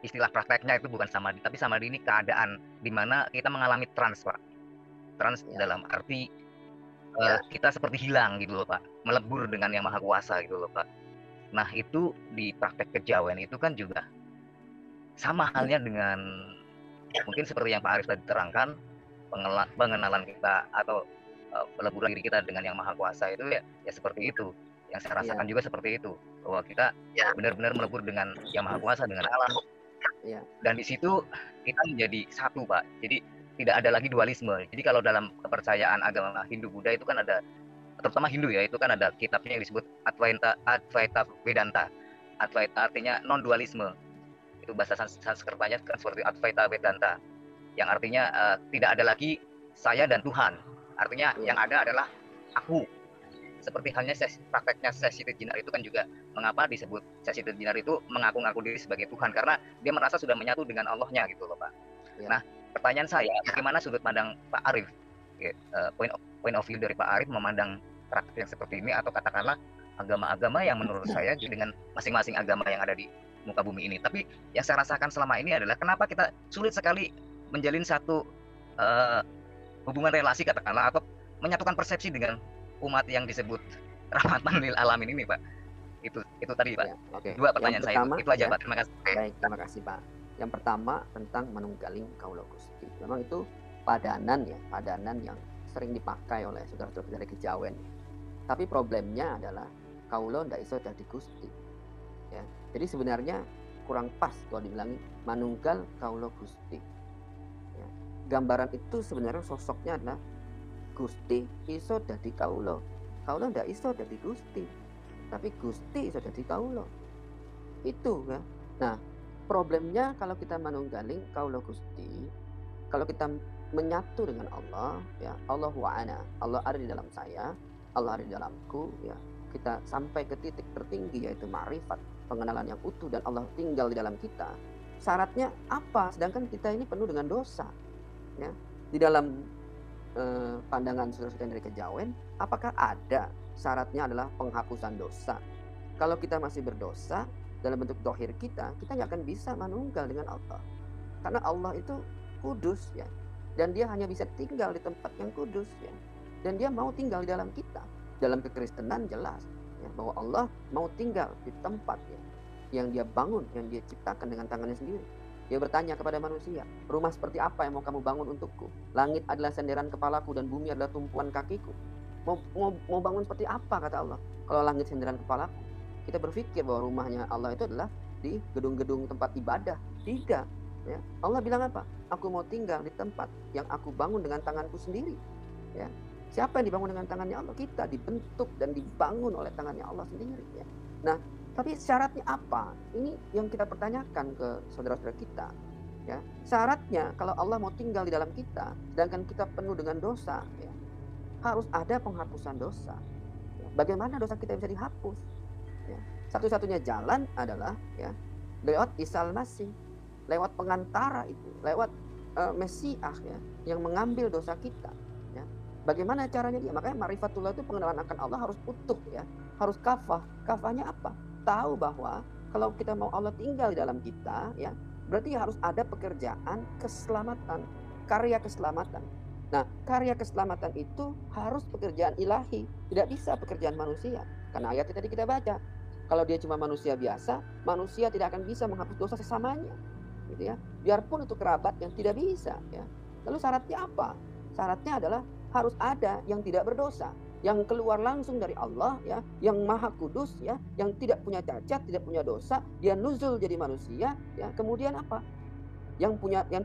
Istilah prakteknya itu bukan samadhi, tapi samadhi ini keadaan di mana kita mengalami trans, Pak. Trans dalam arti kita seperti hilang gitu loh, Pak. Melebur dengan Yang Maha Kuasa gitu loh, Pak. Nah, itu di praktek kejawen itu kan juga sama halnya dengan mungkin seperti yang Pak Arif tadi terangkan, pengenalan kita atau peleburan diri kita dengan Yang Maha Kuasa itu ya seperti itu. Yang saya rasakan juga seperti itu, bahwa kita benar-benar melebur dengan Yang Maha Kuasa, dengan alam. Dan di situ kita menjadi satu, Pak. Jadi tidak ada lagi dualisme. Jadi kalau dalam kepercayaan agama Hindu Buddha itu kan ada, terutama Hindu ya, itu kan ada kitabnya yang disebut Advaita Vedanta. Advaita artinya non dualisme. Itu bahasa Sanskertanya kan seperti Advaita Vedanta, yang artinya tidak ada lagi saya dan Tuhan. Artinya yang ada adalah aku. Seperti halnya prakteknya Sesi Jenar itu kan juga mengapa disebut Sesi Jenar itu mengaku-ngaku diri sebagai Tuhan, karena dia merasa sudah menyatu dengan Allahnya gitu loh, Pak. Nah, pertanyaan saya, bagaimana sudut pandang Pak Arif, point of view dari Pak Arif memandang praktek yang seperti ini, atau katakanlah agama-agama yang menurut saya dengan masing-masing agama yang ada di muka bumi ini. Tapi yang saya rasakan selama ini adalah kenapa kita sulit sekali menjalin satu hubungan relasi katakanlah, atau menyatukan persepsi dengan umat yang disebut rahmatan lil alamin ini, Pak. Itu tadi, Pak. Dua pertanyaan saya itu aja, Pak. Terima kasih. Baik, terima kasih, Pak. Yang pertama tentang manunggaling kaula Gusti. Memang itu padanan yang sering dipakai oleh saudara-saudara dari kejawen. Tapi problemnya adalah kaula ndak iso dadi Gusti. Ya. Jadi sebenarnya kurang pas kalau dibilangi manunggal kaula Gusti. Ya. Gambaran itu sebenarnya sosoknya adalah Gusti iso dadi kaula. Kaula ndak iso dadi Gusti. Tapi Gusti iso dadi kaula. Itu kan. Nah, problemnya kalau kita manunggaling kaula Gusti, kalau kita menyatu dengan Allah, ya Allah wa'ana, Allah ada di dalam saya, Allah ada di dalamku, ya kita sampai ke titik tertinggi yaitu ma'rifat, pengenalan yang utuh, dan Allah tinggal di dalam kita. Syaratnya apa? Sedangkan kita ini penuh dengan dosa, ya. Di dalam pandangan saudara-saudara dari kejawen, apakah ada syaratnya adalah penghapusan dosa? Kalau kita masih berdosa dalam bentuk dohir kita nggak akan bisa manunggal dengan Allah, karena Allah itu kudus, ya, dan dia hanya bisa tinggal di tempat yang kudus, ya, dan dia mau tinggal di dalam kita. Dalam kekristenan jelas, ya, bahwa Allah mau tinggal di tempat, ya, yang dia bangun, yang dia ciptakan dengan tangannya sendiri. Dia bertanya kepada manusia, rumah seperti apa yang mau kamu bangun untukku? Langit adalah senderan kepalaku dan bumi adalah tumpuan kakiku. Mau bangun seperti apa, kata Allah, kalau langit senderan kepalaku? Kita berpikir bahwa rumahnya Allah itu adalah di gedung-gedung tempat ibadah. Tidak, ya. Allah bilang apa? Aku mau tinggal di tempat yang aku bangun dengan tanganku sendiri, ya. Siapa yang dibangun dengan tangannya Allah? Kita dibentuk dan dibangun oleh tangannya Allah sendiri, ya. Nah, tapi syaratnya apa? Ini yang kita pertanyakan ke saudara-saudara kita, ya. Syaratnya kalau Allah mau tinggal di dalam kita, sedangkan kita penuh dengan dosa, ya, harus ada penghapusan dosa. Ya. Bagaimana dosa kita bisa dihapus? Ya. Satu-satunya jalan adalah, ya, lewat Isal Masih, lewat pengantara itu, lewat Mesiah, ya, yang mengambil dosa kita. Ya. Bagaimana caranya dia? Makanya ma'rifatullah itu pengenalan akan Allah harus utuh, ya, harus kafah. Kafahnya apa? Tahu bahwa kalau kita mau Allah tinggal di dalam kita, ya, berarti harus ada pekerjaan keselamatan, karya keselamatan. Nah, karya keselamatan itu harus pekerjaan ilahi, tidak bisa pekerjaan manusia. Karena ayat tadi kita baca, kalau dia cuma manusia biasa, manusia tidak akan bisa menghapus dosa sesamanya, gitu ya. Biarpun itu kerabat yang tidak bisa, ya. Lalu syaratnya apa? Syaratnya adalah harus ada yang tidak berdosa, yang keluar langsung dari Allah, ya, yang maha kudus, ya, yang tidak punya cacat, tidak punya dosa, dia nuzul jadi manusia, ya. Kemudian apa? Yang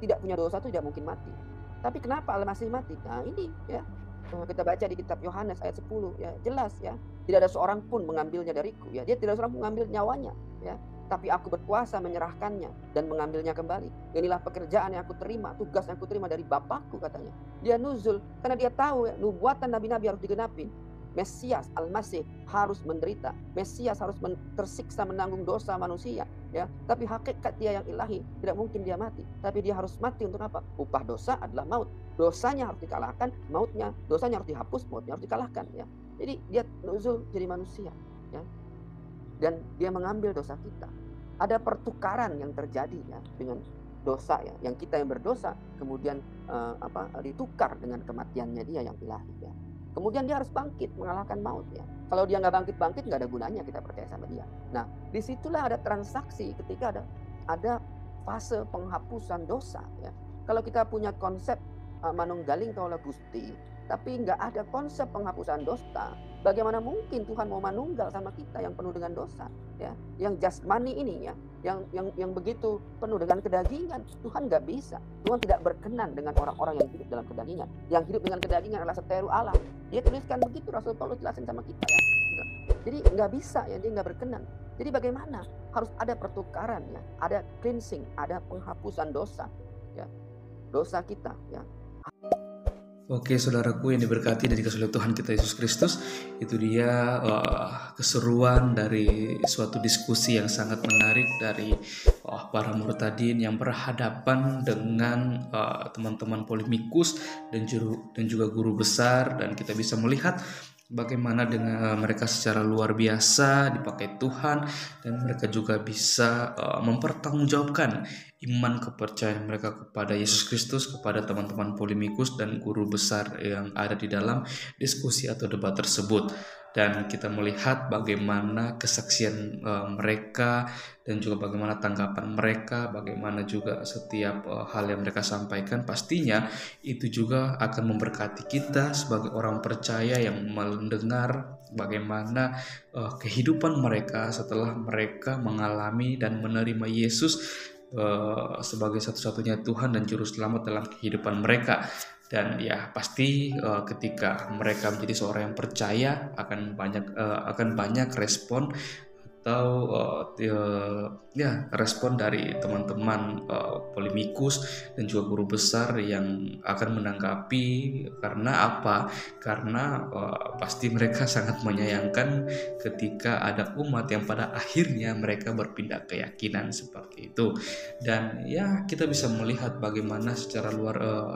tidak punya dosa itu tidak mungkin mati. Tapi kenapa Al-Masih mati? Nah, ini, ya, kita baca di kitab Yohanes ayat 10, ya, jelas, ya, tidak ada seorang pun mengambilnya dariku, ya, dia tidak ada seorang pun mengambil nyawanya, ya, tapi aku berkuasa menyerahkannya dan mengambilnya kembali. Inilah pekerjaan yang aku terima, tugas yang aku terima dari Bapakku, katanya. Dia nuzul karena dia tahu, ya, nubuatan nabi-nabi harus digenapin. Mesias Al-Masih harus menderita, Mesias harus tersiksa menanggung dosa manusia, ya. Tapi hakikat dia yang ilahi, tidak mungkin dia mati, tapi dia harus mati untuk apa? Upah dosa adalah maut. Dosanya harus dikalahkan, dosanya harus dihapus, mautnya harus dikalahkan, ya. Jadi dia nuzul jadi manusia, ya. Dan dia mengambil dosa kita. Ada pertukaran yang terjadi, ya, dengan dosa, ya, yang kita yang berdosa kemudian ditukar dengan kematiannya dia yang ilahi, ya. Kemudian dia harus bangkit mengalahkan maut, ya. Kalau dia nggak bangkit nggak ada gunanya kita percaya sama dia. Nah, disitulah ada transaksi ketika ada fase penghapusan dosa, ya. Kalau kita punya konsep manunggaling kaula Gusti, tapi nggak ada konsep penghapusan dosa, bagaimana mungkin Tuhan mau manunggal sama kita yang penuh dengan dosa, ya, yang jasmani ini, ya, yang begitu penuh dengan kedagingan. Tuhan nggak bisa, Tuhan tidak berkenan dengan orang-orang yang hidup dalam kedagingan. Yang hidup dengan kedagingan adalah seteru Allah. Dia tuliskan begitu, Rasul Paulus jelasin sama kita, ya. Jadi nggak bisa, ya, dia nggak berkenan. Jadi bagaimana? Harus ada pertukaran, ya, ada cleansing, ada penghapusan dosa, ya, dosa kita, ya. Oke, saudaraku yang diberkati dari kasih Tuhan kita Yesus Kristus, itu dia keseruan dari suatu diskusi yang sangat menarik dari para murtadin yang berhadapan dengan teman-teman polemikus dan juga guru besar, dan kita bisa melihat bagaimana dengan mereka secara luar biasa dipakai Tuhan, dan mereka juga bisa mempertanggungjawabkan iman kepercayaan mereka kepada Yesus Kristus, kepada teman-teman polemikus dan guru besar yang ada di dalam diskusi atau debat tersebut. Dan kita melihat bagaimana kesaksian mereka, dan juga bagaimana tanggapan mereka, bagaimana juga setiap hal yang mereka sampaikan, pastinya itu juga akan memberkati kita sebagai orang percaya yang mendengar bagaimana kehidupan mereka setelah mereka mengalami dan menerima Yesus sebagai satu-satunya Tuhan dan Juru Selamat dalam kehidupan mereka. Dan ya pasti ketika mereka menjadi seorang yang percaya akan banyak respon atau respon dari teman-teman polemikus dan juga guru besar yang akan menanggapi. Karena apa? Karena pasti mereka sangat menyayangkan ketika ada umat yang pada akhirnya mereka berpindah keyakinan seperti itu. Dan ya kita bisa melihat bagaimana secara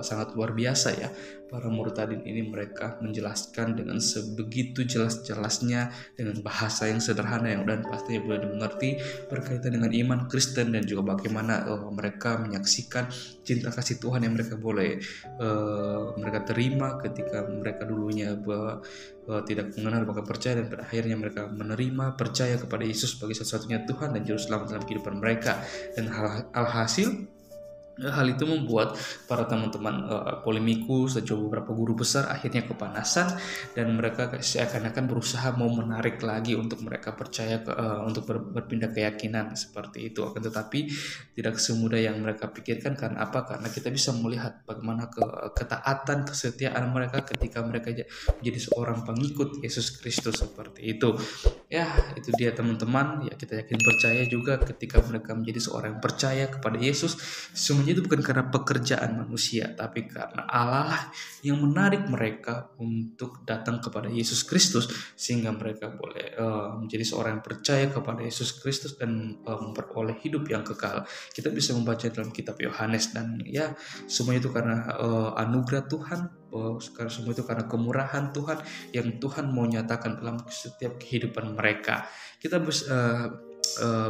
sangat luar biasa, ya, para murtadin ini mereka menjelaskan dengan sebegitu jelas-jelasnya dengan bahasa yang sederhana yang dan pastinya boleh dimengerti berkaitan dengan iman Kristen, dan juga bagaimana mereka menyaksikan cinta kasih Tuhan yang mereka mereka terima ketika mereka dulunya tidak mengenal bahkan percaya, dan pada akhirnya mereka menerima percaya kepada Yesus sebagai satu-satunya Tuhan dan Juru Selamat dalam kehidupan mereka. Dan alhasil hal itu membuat para teman-teman polemikus dan juga beberapa guru besar akhirnya kepanasan, dan mereka seakan-akan berusaha mau menarik lagi untuk mereka percaya untuk berpindah keyakinan seperti itu. Akan tetapi tidak semudah yang mereka pikirkan. Karena apa? Karena kita bisa melihat bagaimana ketaatan, kesetiaan mereka ketika mereka menjadi seorang pengikut Yesus Kristus seperti itu. Ya, itu dia teman-teman. Ya, kita yakin percaya juga ketika mereka menjadi seorang yang percaya kepada Yesus, semuanya itu bukan karena pekerjaan manusia, tapi karena Allah yang menarik mereka untuk datang kepada Yesus Kristus, sehingga mereka boleh menjadi seorang yang percaya kepada Yesus Kristus dan memperoleh hidup yang kekal. Kita bisa membaca dalam kitab Yohanes, dan ya semuanya itu karena anugerah Tuhan, semua itu karena kemurahan Tuhan yang Tuhan mau nyatakan dalam setiap kehidupan mereka. Kita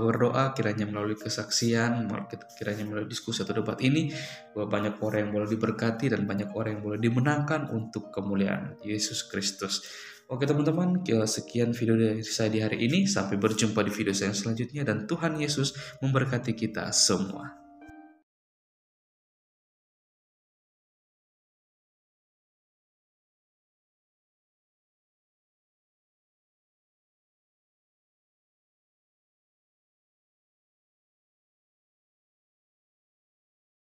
berdoa kiranya melalui kesaksian, kiranya melalui diskusi atau debat ini, bahwa banyak orang yang boleh diberkati dan banyak orang yang boleh dimenangkan untuk kemuliaan Yesus Kristus. Oke teman-teman, sekian video dari saya di hari ini. Sampai berjumpa di video saya selanjutnya, dan Tuhan Yesus memberkati kita semua.